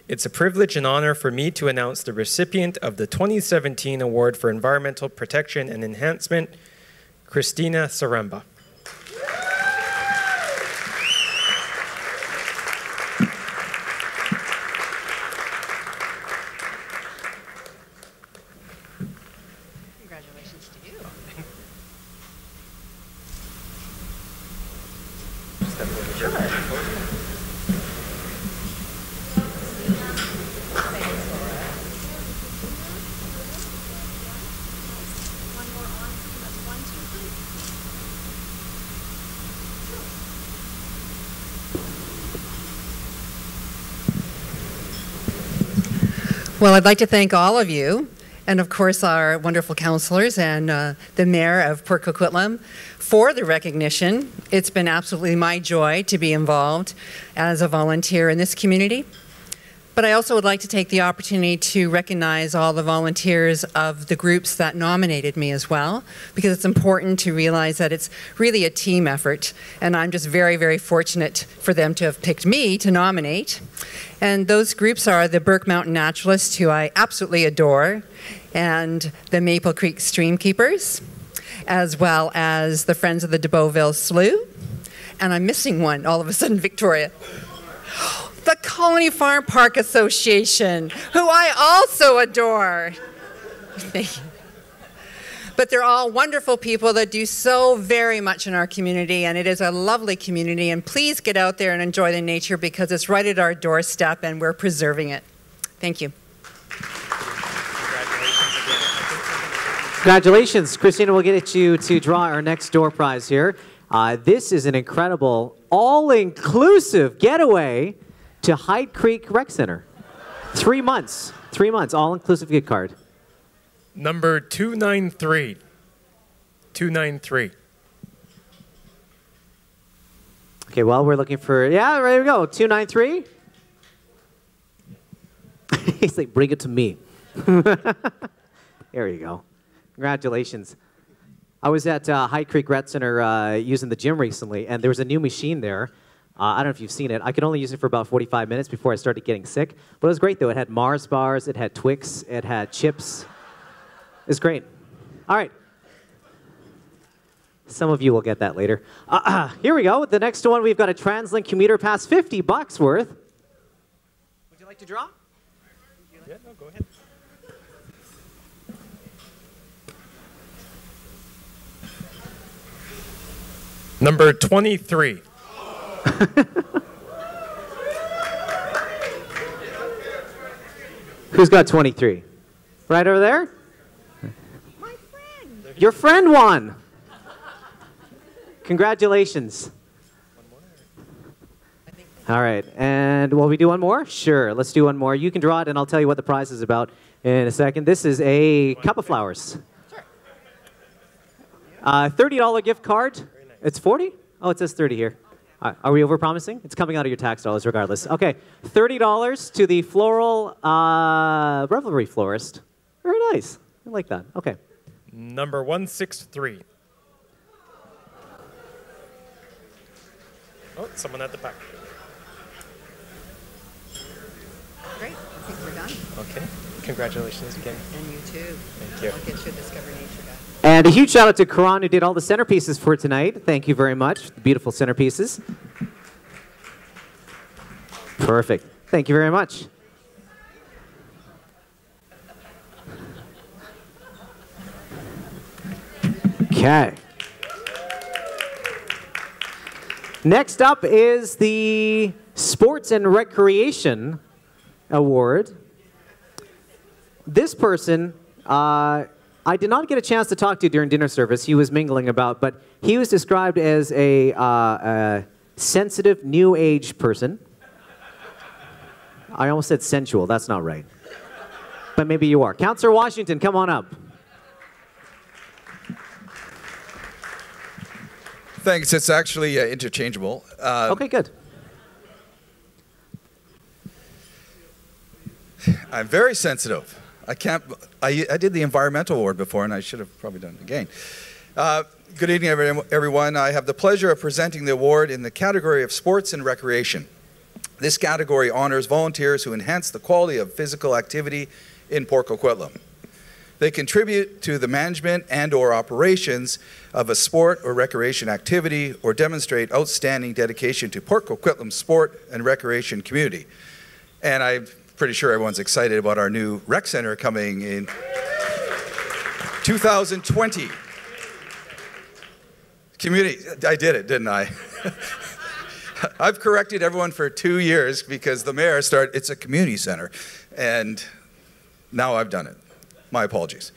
It's a privilege and honor for me to announce the recipient of the 2017 Award for Environmental Protection and Enhancement, Christina Saramba. Congratulations to you. Well, I'd like to thank all of you, and of course our wonderful councillors and the Mayor of Port Coquitlam for the recognition. It's been absolutely my joy to be involved as a volunteer in this community. But I also would like to take the opportunity to recognize all the volunteers of the groups that nominated me as well, because it's important to realize that it's really a team effort, and I'm just very, very fortunate for them to have picked me to nominate. And those groups are the Burke Mountain Naturalists, who I absolutely adore, and the Maple Creek Streamkeepers, as well as the Friends of the de Beauville Slough. And I'm missing one all of a sudden, Victoria. The Colony Farm Park Association, who I also adore. But they're all wonderful people that do so very much in our community, and it is a lovely community. And please get out there and enjoy the nature, because it's right at our doorstep and we're preserving it. Thank you. Congratulations. Christina, we'll get you to draw our next door prize here. This is an incredible, all-inclusive getaway to Hyde Creek Rec Center. 3 months, all-inclusive gift card. Number 293. 293. Okay, well, we're looking for, yeah, there we go, 293. He's like, bring it to me. There you go. Congratulations. I was at Hyde Creek Rec Center using the gym recently, and there was a new machine there. I don't know if you've seen it. I could only use it for about 45 minutes before I started getting sick. But it was great, though. It had Mars bars, it had Twix, it had chips. It was great. All right. Some of you will get that later. Here we go. The next one, we've got a TransLink commuter pass, $50 worth. Would you like to draw? Yeah, no, go ahead. Number 23. Who's got 23? Right over there? My friend. Your friend won. Congratulations. All right, and will we do one more? Sure, let's do one more. You can draw it, and I'll tell you what the prize is about in a second. This is a cup of flowers. $30 gift card. It's 40? Oh, it says 30 here. Are we over-promising? It's coming out of your tax dollars regardless. Okay, $30 to the Floral Revelry Florist. Very nice. I like that. Okay. Number 163. Oh, someone at the back. Great. I think we're done. Okay. Congratulations again. And you too. Thank you. I'll get you a Discover Nature guy. And a huge shout out to Karan, who did all the centerpieces for tonight. Thank you very much. The beautiful centerpieces. Perfect. Thank you very much. Okay. Next up is the Sports and Recreation Award. This person, I did not get a chance to talk to during dinner service. He was mingling about, but he was described as a sensitive, new age person. I almost said sensual. That's not right. But maybe you are. Councillor Washington, come on up. Thanks. It's actually interchangeable. Okay, good. I'm very sensitive. I did the environmental award before, and I should have probably done it again. Good evening, everyone. I have the pleasure of presenting the award in the category of sports and recreation. This category honors volunteers who enhance the quality of physical activity in Port Coquitlam. They contribute to the management and/or operations of a sport or recreation activity or demonstrate outstanding dedication to Port Coquitlam's sport and recreation community. And I'm pretty sure everyone's excited about our new rec center coming in 2020. Community, I did it, didn't I? I've corrected everyone for 2 years because the mayor started, it's a community center, and now I've done it. My apologies.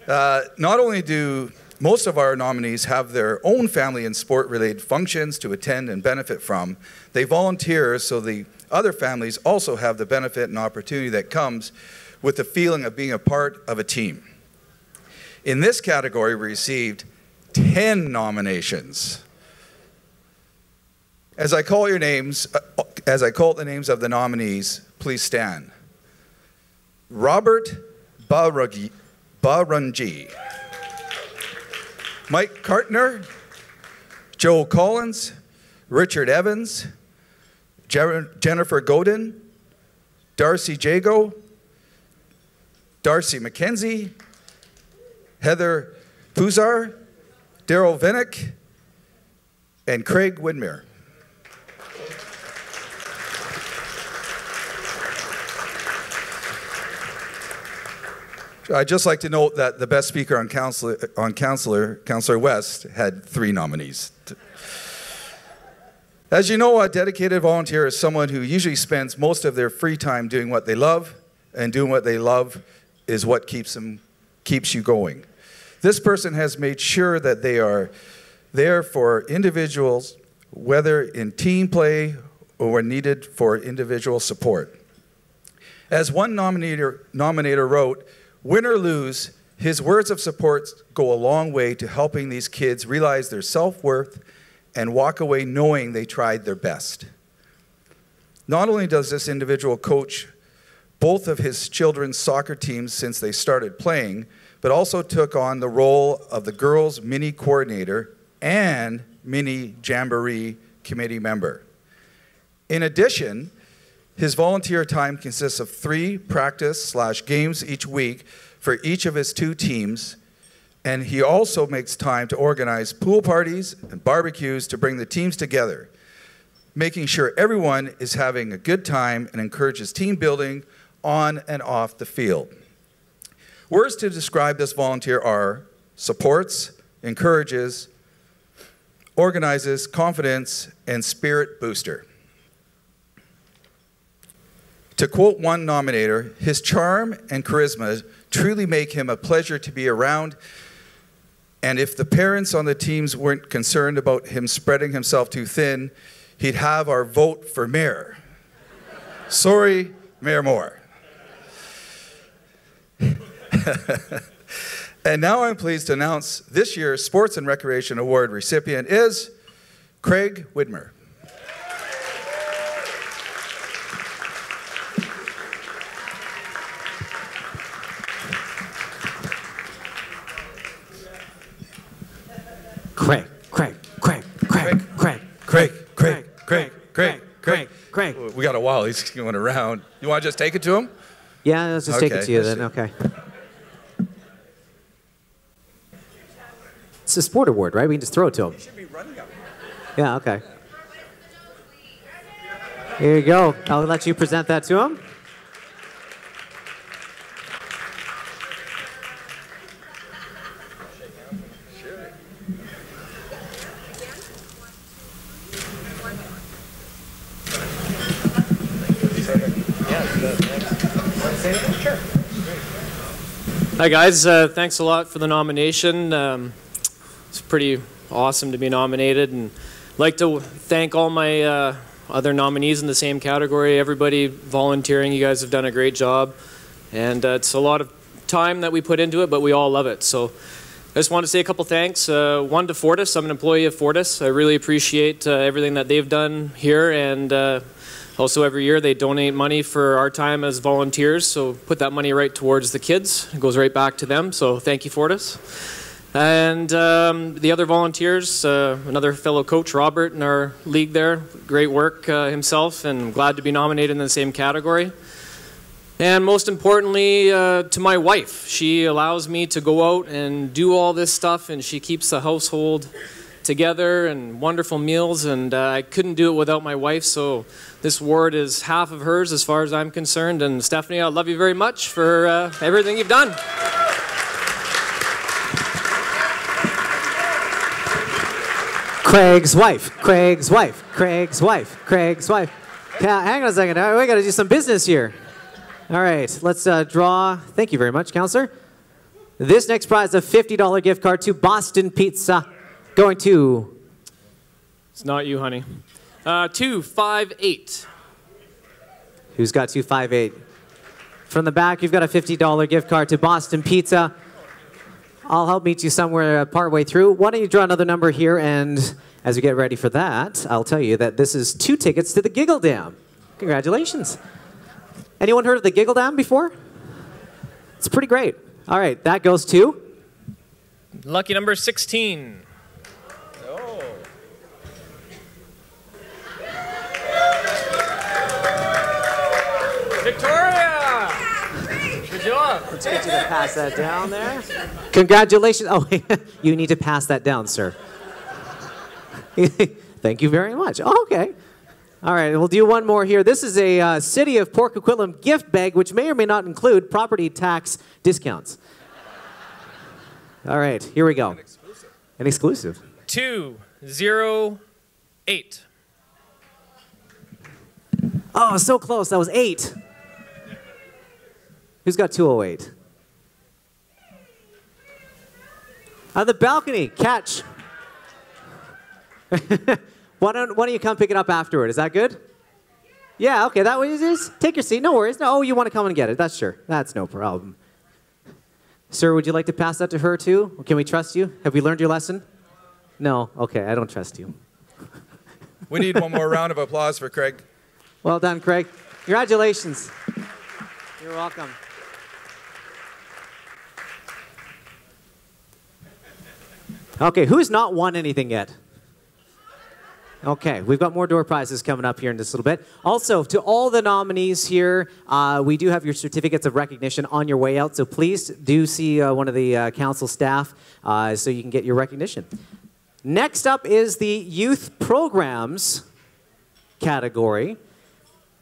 Not only do most of our nominees have their own family and sport-related functions to attend and benefit from, they volunteer so the other families also have the benefit and opportunity that comes with the feeling of being a part of a team. In this category, we received 10 nominations. As I call the names of the nominees, please stand. Robert Barungi, Mike Kartner, Joe Collins, Richard Evans, Jennifer Godin, Darcy Jago, Darcy McKenzie, Heather Puzar, Daryl Vinnick, and Craig Widmer. I'd just like to note that the best speaker on Councillor West, had 3 nominees. As you know, a dedicated volunteer is someone who usually spends most of their free time doing what they love, and doing what they love is what keeps you going. This person has made sure that they are there for individuals, whether in team play or when needed for individual support. As one nominator wrote, "Win or lose, his words of support go a long way to helping these kids realize their self-worth and walk away knowing they tried their best." Not only does this individual coach both of his children's soccer teams since they started playing, but also took on the role of the girls' mini coordinator and mini jamboree committee member. In addition, his volunteer time consists of 3 practice/games each week for each of his 2 teams, and he also makes time to organize pool parties and barbecues to bring the teams together, making sure everyone is having a good time and encourages team building on and off the field. Words to describe this volunteer are supports, encourages, organizes, confidence, and spirit booster. To quote one nominator, his charm and charisma truly make him a pleasure to be around, and if the parents on the teams weren't concerned about him spreading himself too thin, he'd have our vote for mayor. Sorry, Mayor Moore. And now I'm pleased to announce this year's Sports and Recreation Award recipient is Craig Widmer. Craig. We got a while. He's going around. You want to just take it to him? Yeah, let's just take it to you then. Okay. It's a sport award, right? We can just throw it to him. He should be running up. Yeah, okay. Here you go. I'll let you present that to him. Hi guys, thanks a lot for the nomination. It's pretty awesome to be nominated, and I'd like to thank all my other nominees in the same category, everybody volunteering. You guys have done a great job, and it's a lot of time that we put into it, but we all love it. So I just want to say a couple thanks. One to Fortis. I'm an employee of Fortis. I really appreciate everything that they've done here, and also every year they donate money for our time as volunteers, so put that money right towards the kids. It goes right back to them, so thank you, Fortis. And the other volunteers, another fellow coach, Robert, in our league there, great work himself, and I'm glad to be nominated in the same category. And most importantly, to my wife. She allows me to go out and do all this stuff, and she keeps the household together and wonderful meals, and I couldn't do it without my wife, so this award is half of hers as far as I'm concerned. And Stephanie, I love you very much for everything you've done. Craig's wife, Craig's wife, Craig's wife, Craig's wife. Yeah, hang on a second. We got to do some business here. All right, let's draw. Thank you very much, Counselor. This next prize, a $50 gift card to Boston Pizza, going to... It's not you, honey. 258. Who's got 258? From the back, you've got a $50 gift card to Boston Pizza. I'll help meet you somewhere partway through. Why don't you draw another number here, and as we get ready for that, I'll tell you that this is 2 tickets to the Giggle Dam. Congratulations. Anyone heard of the Giggle Dam before? It's pretty great. All right, that goes to? Lucky number 16. Victoria! Good job. Let's get you to pass that down there. Congratulations. Oh, you need to pass that down, sir. Thank you very much. Oh, okay. All right, we'll do one more here. This is a City of Port Coquitlam gift bag, which may or may not include property tax discounts. All right, here we go. An exclusive. 208. Oh, so close. That was 8. Who's got 208? On the balcony, catch. Why don't you come pick it up afterward? Is that good? Yeah, okay. That way, just take your seat. No worries. No, oh, you want to come and get it? That's sure. That's no problem. Sir, would you like to pass that to her too? Can we trust you? Have we learned your lesson? No. Okay, I don't trust you. We need one more round of applause for Craig. Well done, Craig. Congratulations. You're welcome. Okay, who's not won anything yet? Okay, we've got more door prizes coming up here in just a little bit. Also, to all the nominees here, we do have your certificates of recognition on your way out, so please do see one of the council staff so you can get your recognition. Next up is the youth programs category,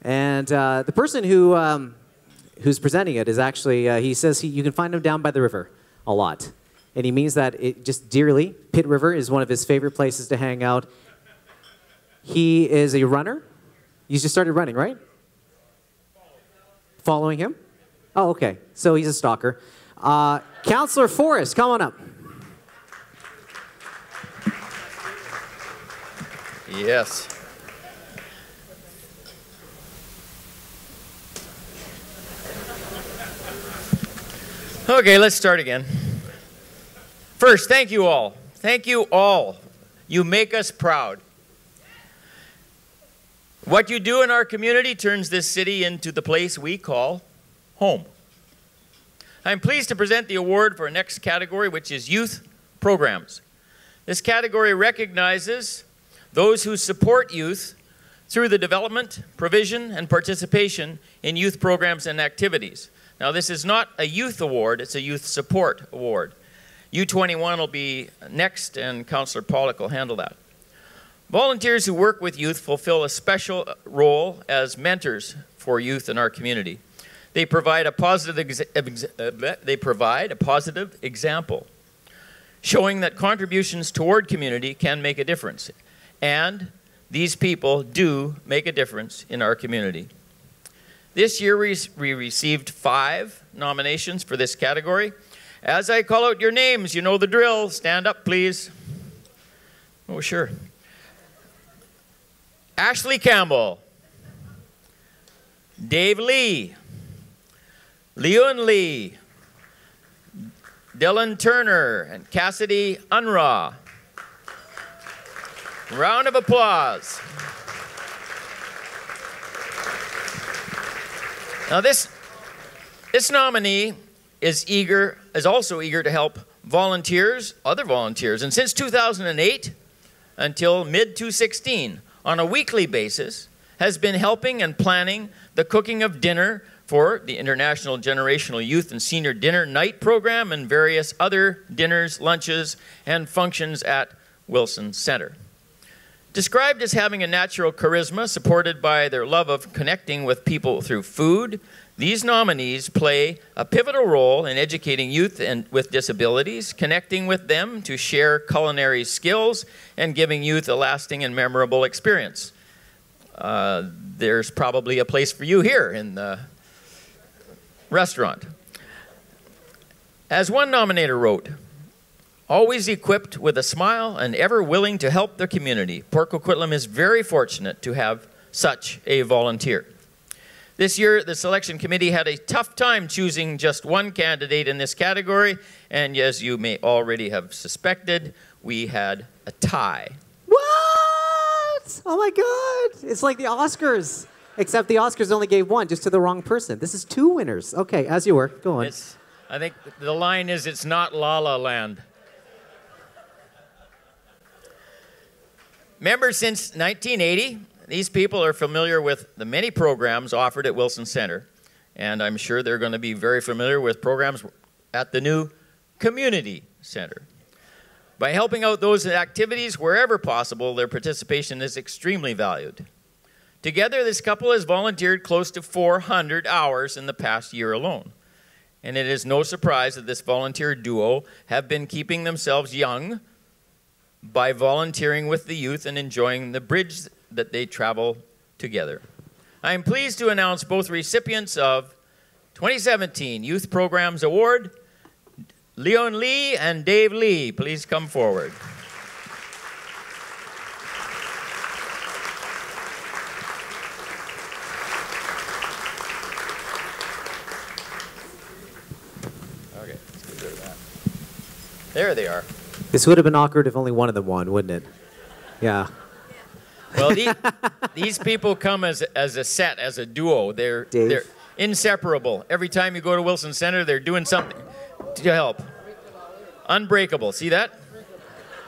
and the person who's presenting it is actually, he says you can find him down by the river a lot, and he means that it just dearly. Pitt River is one of his favorite places to hang out. He is a runner. You just started running, right? Following him? Oh, okay. So he's a stalker. Councillor Forrest, come on up. Yes. Okay, let's start again. First, thank you all. Thank you all. You make us proud. What you do in our community turns this city into the place we call home. I'm pleased to present the award for our next category, which is youth programs. This category recognizes those who support youth through the development, provision, and participation in youth programs and activities. Now, this is not a youth award, it's a youth support award. U21 will be next, and Councillor Pollock will handle that. Volunteers who work with youth fulfill a special role as mentors for youth in our community. They provide a positive example, showing that contributions toward community can make a difference. And these people do make a difference in our community. This year we received 5 nominations for this category. As I call out your names, you know the drill. Stand up, please. Oh, sure. Ashley Campbell, Dave Lee, Leon Lee, Dylan Turner, and Cassidy Unraw. Round of applause. Now this nominee is also eager to help volunteers, other volunteers, and since 2008 until mid-2016, on a weekly basis, has been helping and planning the cooking of dinner for the International Generational Youth and Senior Dinner Night Program and various other dinners, lunches, and functions at Wilson Center. Described as having a natural charisma supported by their love of connecting with people through food, these nominees play a pivotal role in educating youth with disabilities, connecting with them to share culinary skills, and giving youth a lasting and memorable experience. There's probably a place for you here in the restaurant. As one nominator wrote, always equipped with a smile and ever willing to help their community, Port Coquitlam is very fortunate to have such a volunteer. This year, the selection committee had a tough time choosing just one candidate in this category, and as you may already have suspected, we had a tie. What? Oh my God. It's like the Oscars. Except the Oscars only gave one, just to the wrong person. This is 2 winners. Okay, as you were. Go on. I think the line is, it's not La La Land. Members since 1980, these people are familiar with the many programs offered at Wilson Center. And I'm sure they're going to be very familiar with programs at the new Community Center. By helping out those activities wherever possible, their participation is extremely valued. Together, this couple has volunteered close to 400 hours in the past year alone. And it is no surprise that this volunteer duo have been keeping themselves young by volunteering with the youth and enjoying the bridge that they travel together. I am pleased to announce both recipients of 2017 Youth Programs Award, Leon Lee and Dave Lee. Please come forward. Okay, let's get rid of that. There they are. This would have been awkward if only one of them won, wouldn't it? Yeah. Well, these people come as a set, as a duo. They're inseparable. Every time you go to Wilson Center, they're doing something to help. Unbreakable. See that?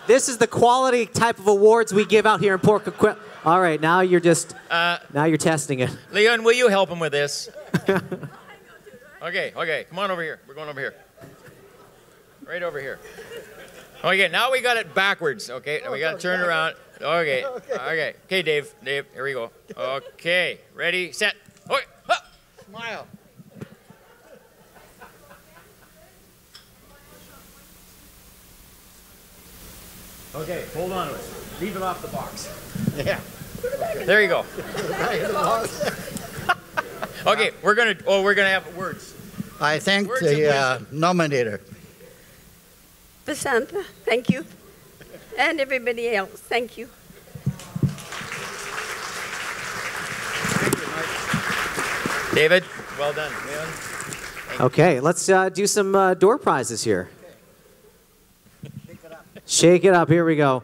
This is the quality type of awards we give out here in Port Coquitlam. All right, now you're just now you're testing it. Leon, will you help him with this? Okay. Come on over here. We're going over here. Right over here. Okay, now we got it backwards. Okay, now we got to turn around. Okay. Okay, Dave, here we go. Okay, ready, set. Okay. Smile. Okay, hold on to it. Leave it off the box. Yeah. There you go. Okay, we're gonna have words. I thank Words the nominator. Vasantha, thank you. And everybody else, thank you. David, well done. Leon. Okay, let's do some door prizes here. Shake it up. Here we go.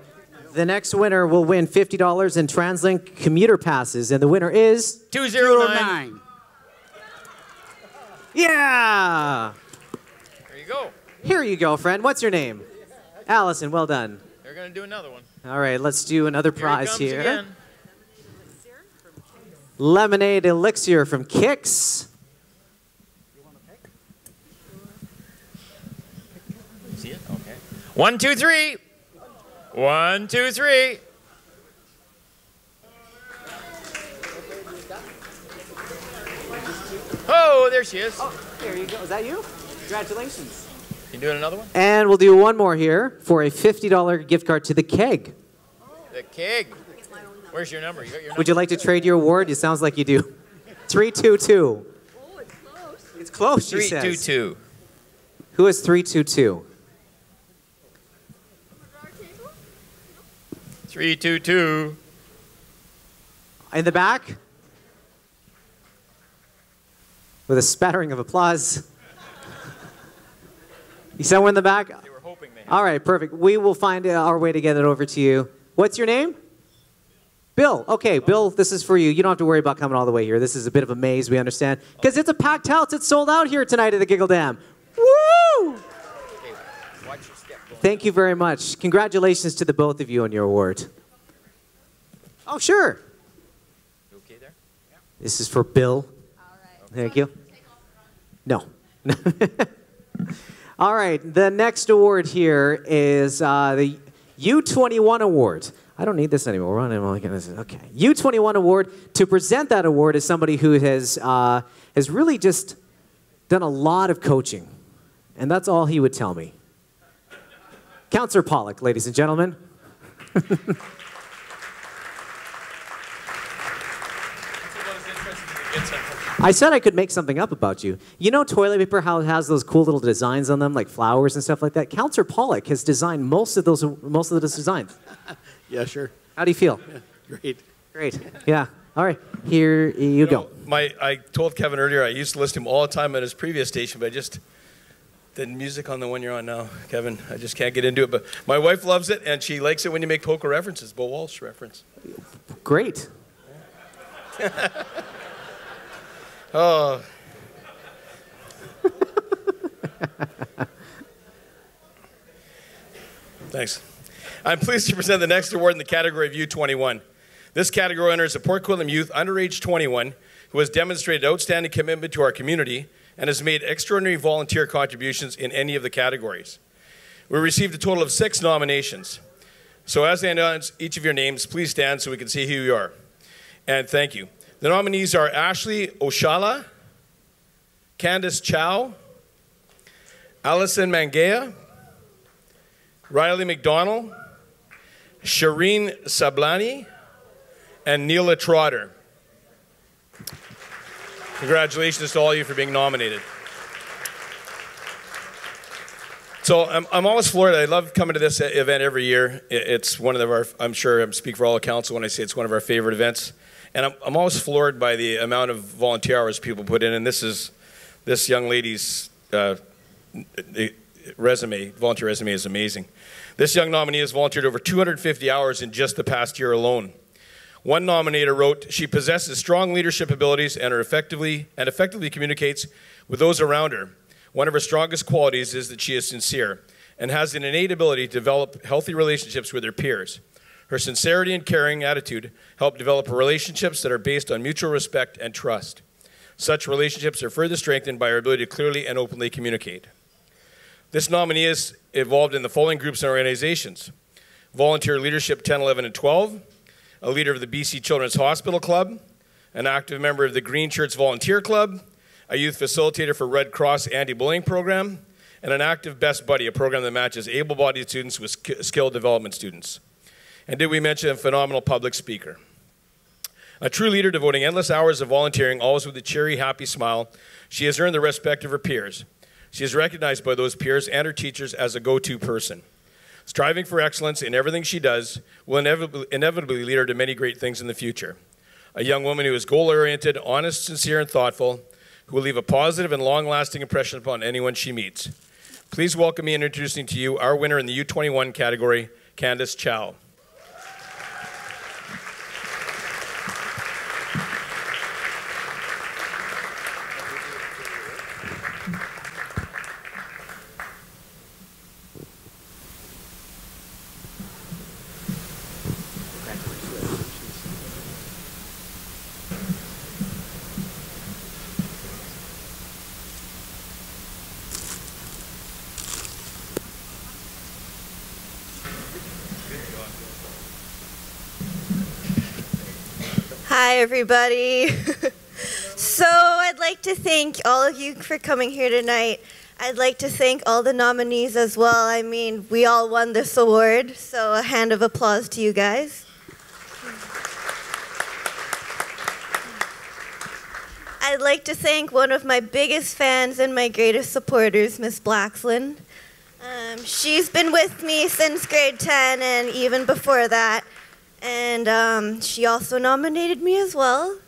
The next winner will win $50 in TransLink commuter passes, and the winner is 209. Yeah. There you go. Here you go, friend. What's your name? Allison. Well done. They're gonna do another one. All right, let's do another prize Here it comes again. Lemonade Elixir from Kix. See it? Okay. 1, 2, 3. 1, 2, 3. Oh, there she is. Oh, there you go. Is that you? Congratulations. You doing another one? And we'll do one more here for a $50 gift card to the Keg. The keg. Where's your number? You got your number? Would you like to trade your award? It sounds like you do. 322. Oh, it's close. It's close, she says. 322. Who is 322? 322. In the back? With a spattering of applause. You somewhere in the back? They were hoping they had. All right, perfect. We will find our way to get it over to you. What's your name? Bill. Okay, Bill, this is for you. You don't have to worry about coming all the way here. This is a bit of a maze, we understand. Because it's a packed house. It's sold out here tonight at the Giggle Dam. Woo! Okay, watch your step. Thank you very much. Congratulations to the both of you on your award. Oh, sure. You okay there? This is for Bill. Thank you. No. All right, the next award here is the U21 Award. I don't need this anymore. We're on okay. U21 Award. To present that award is somebody who has really just done a lot of coaching, and that's all he would tell me. Councillor Pollock, ladies and gentlemen. I said I could make something up about you. You know toilet paper, how it has those cool little designs on them, like flowers and stuff like that? Councillor Pollock has designed most of those designs. Yeah, sure. How do you feel? Yeah, great. Great. Yeah. All right. Here you go. I told Kevin earlier I used to listen to him all the time at his previous station, but the music on the one you're on now, Kevin, I just can't get into it. But my wife loves it, and she likes it when you make polka references, Bo Walsh reference. Great. Oh. Thanks. I'm pleased to present the next award in the category of U21. This category honors a Port Coquitlam youth under age 21 who has demonstrated outstanding commitment to our community and has made extraordinary volunteer contributions in any of the categories. We received a total of 6 nominations. So as I announce each of your names, please stand so we can see who you are. And thank you. The nominees are Ashley Oshala, Candace Chow, Allison Mangea, Riley McDonald, Shireen Sablani, and Neela Trotter. Congratulations to all of you for being nominated. So I'm always floored. I love coming to this event every year. It's one of our, I'm sure I speak for all the council when I say it's one of our favorite events. And I'm always floored by the amount of volunteer hours people put in. And this young lady's resume, volunteer resume is amazing. This young nominee has volunteered over 250 hours in just the past year alone. One nominator wrote, "She possesses strong leadership abilities and effectively communicates with those around her. One of her strongest qualities is that she is sincere and has an innate ability to develop healthy relationships with her peers. Her sincerity and caring attitude help develop relationships that are based on mutual respect and trust. Such relationships are further strengthened by her ability to clearly and openly communicate." This nominee is involved in the following groups and organizations: Volunteer Leadership 10, 11, and 12, a leader of the BC Children's Hospital Club, an active member of the Green Shirts Volunteer Club, a youth facilitator for Red Cross anti-bullying program, and an active Best Buddy, a program that matches able-bodied students with skill development students. And did we mention a phenomenal public speaker? A true leader devoting endless hours of volunteering, always with a cheery, happy smile, she has earned the respect of her peers. She is recognized by those peers and her teachers as a go-to person. Striving for excellence in everything she does will inevitably lead her to many great things in the future. A young woman who is goal-oriented, honest, sincere, and thoughtful, who will leave a positive and long-lasting impression upon anyone she meets. Please welcome me in introducing to you our winner in the U21 category, Candace Chow. Hi, everybody. So I'd like to thank all of you for coming here tonight. I'd like to thank all the nominees as well. I mean, we all won this award, so a hand of applause to you guys. I'd like to thank one of my biggest fans and my greatest supporters, Miss Blaxland. She's been with me since grade 10 and even before that. And she also nominated me as well.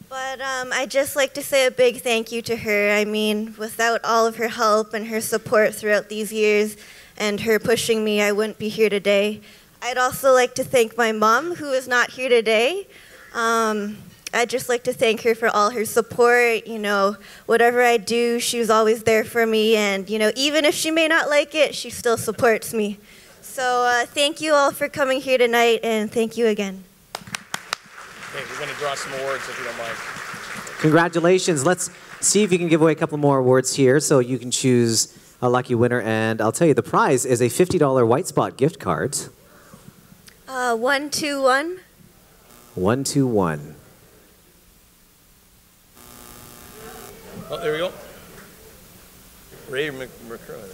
But I'd just like to say a big thank you to her. I mean, without all of her help and her support throughout these years and her pushing me, I wouldn't be here today. I'd also like to thank my mom, who is not here today. I'd just like to thank her for all her support. You know, whatever I do, she was always there for me. And, you know, even if she may not like it, she still supports me. So thank you all for coming here tonight, and thank you again. Okay, we're going to draw some awards if you don't mind. Congratulations. Let's see if you can give away a couple more awards here so you can choose a lucky winner. And I'll tell you, the prize is a $50 White Spot gift card. 121. 121. Oh, there we go. Ray McCurley.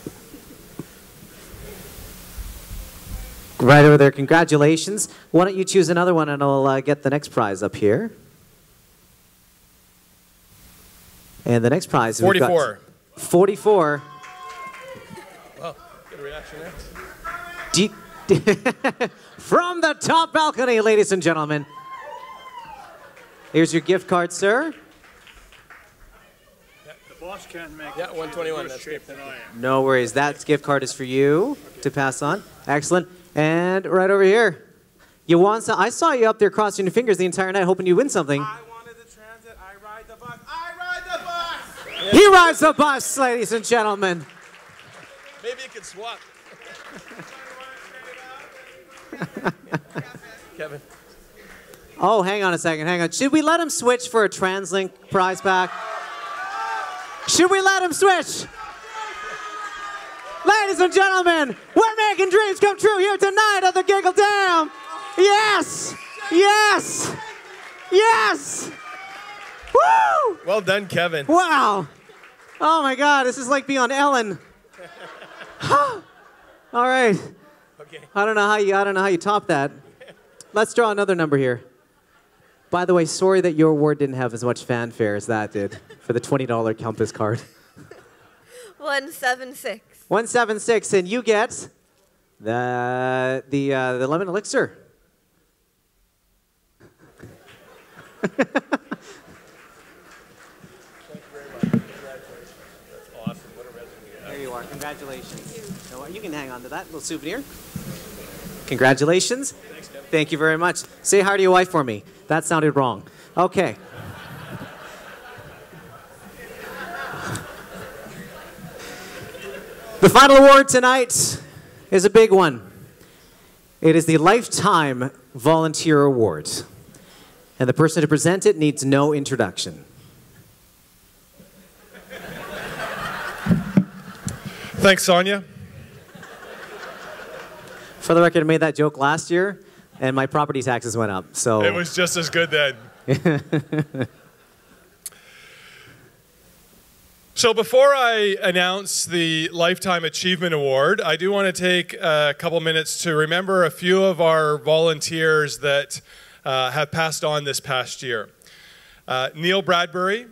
Right over there. Congratulations. Why don't you choose another one and I'll get the next prize up here. And the next prize. 44. 44. Well, good reaction there. From the top balcony, ladies and gentlemen. Here's your gift card, sir. The boss can't make 121. That's great. No worries. That gift card is for you to pass on. Excellent. And right over here. You want some? I saw you up there crossing your fingers the entire night hoping you win something. I wanted the transit. I ride the bus. I ride He rides the bus, ladies and gentlemen. Maybe you could swap. Kevin. Oh, hang on a second, hang on. Should we let him switch for a TransLink prize pack? Should we let him switch? Ladies and gentlemen, we're making dreams come true here tonight at the Giggle Dam. Yes! Yes! Yes! Woo! Well done, Kevin. Wow! Oh my God, this is like being on Ellen. All right. Okay. I don't know how you top that. Let's draw another number here. By the way, sorry that your award didn't have as much fanfare as that did for the $20 Compass card. 176. 176, and you get the lemon elixir. There you are. Congratulations. You can hang on to that little souvenir. Congratulations. Thanks, Kevin. Thank you very much. Say hi to your wife for me. That sounded wrong. Okay. The final award tonight is a big one. It is the Lifetime Volunteer Award. And the person to present it needs no introduction. Thanks, Sonia. For the record, I made that joke last year, and my property taxes went up. So It was just as good then. So before I announce the Lifetime Achievement Award, I do want to take a couple minutes to remember a few of our volunteers that have passed on this past year. Neil Bradbury,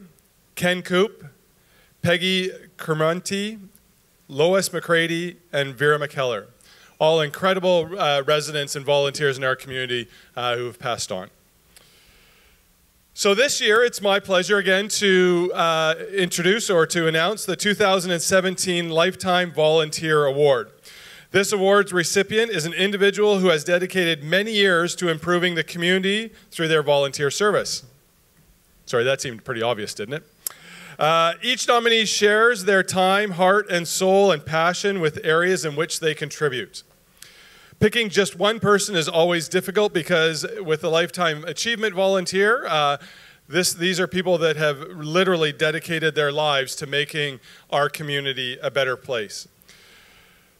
Ken Coop, Peggy Kermonti, Lois McCready, and Vera McKellar. All incredible residents and volunteers in our community who have passed on. So this year, it's my pleasure again to introduce or to announce the 2017 Lifetime Volunteer Award. This award's recipient is an individual who has dedicated many years to improving the community through their volunteer service. Sorry, that seemed pretty obvious, didn't it? Each nominee shares their time, heart, and soul and passion with areas in which they contribute. Picking just one person is always difficult because with the Lifetime Achievement Volunteer, these are people that have literally dedicated their lives to making our community a better place.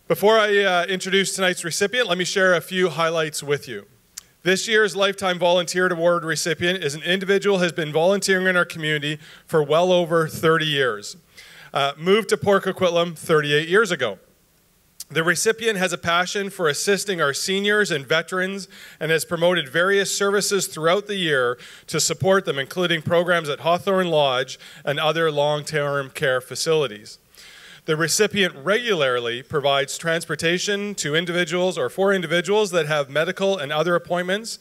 Before I introduce tonight's recipient, let me share a few highlights with you. This year's Lifetime Volunteer Award recipient is an individual who has been volunteering in our community for well over 30 years. Moved to Port Coquitlam 38 years ago. The recipient has a passion for assisting our seniors and veterans and has promoted various services throughout the year to support them, including programs at Hawthorne Lodge and other long-term care facilities. The recipient regularly provides transportation to individuals or for individuals that have medical and other appointments.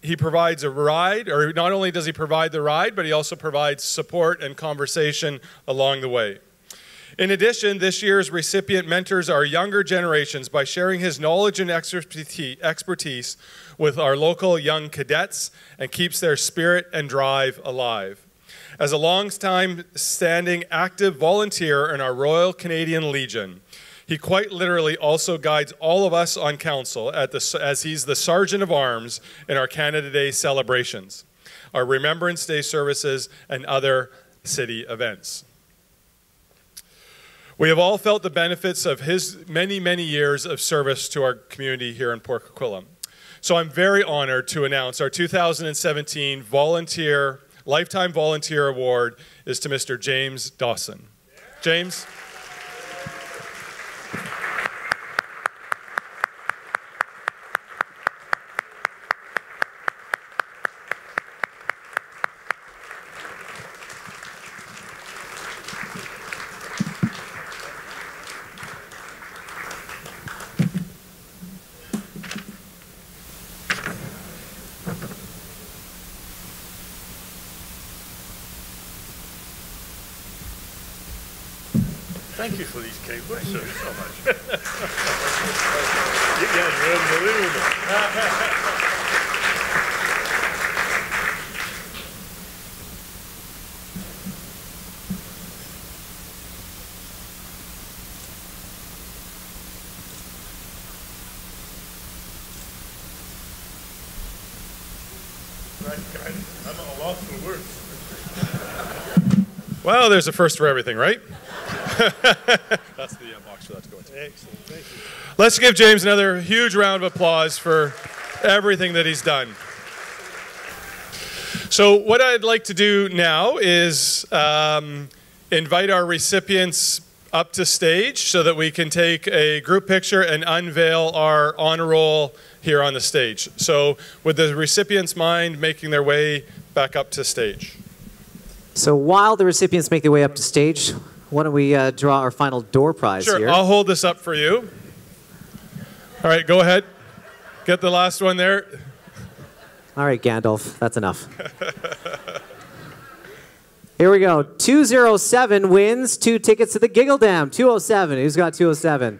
He provides a ride, or not only does he provide the ride, but he also provides support and conversation along the way. In addition, this year's recipient mentors our younger generations by sharing his knowledge and expertise with our local young cadets and keeps their spirit and drive alive. As a long-time standing active volunteer in our Royal Canadian Legion, he quite literally also guides all of us on council as he's the Sergeant of Arms in our Canada Day celebrations, our Remembrance Day services, and other city events. We have all felt the benefits of his many, many years of service to our community here in Port Coquitlam. So I'm very honored to announce our 2017 Lifetime Volunteer Award is to Mr. James Dawson. James. Thank you for these cake. Thank you so much. You guys are unbelievable. I'm at a loss for words. Well, there's a first for everything, right? That's the box for that to go into. Excellent, thank you. Let's give James another huge round of applause for everything that he's done. So what I'd like to do now is invite our recipients up to stage so that we can take a group picture and unveil our honor roll here on the stage. So would the recipients mind making their way back up to stage? So while the recipients make their way up to stage, why don't we draw our final door prize Sure, here? I'll hold this up for you. All right, go ahead. Get the last one there. All right, Gandalf, that's enough. Here we go. 207 wins 2 tickets to the Giggle Dam. 207. Who's got 207?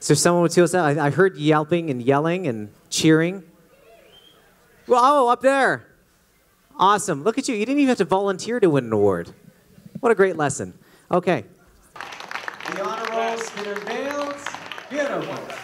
Is there someone with 207? I heard yelping and yelling and cheering. Well, oh, up there. Awesome. Look at you. You didn't even have to volunteer to win an award. What a great lesson. Okay. The honor roll's been unveiled. Beautiful.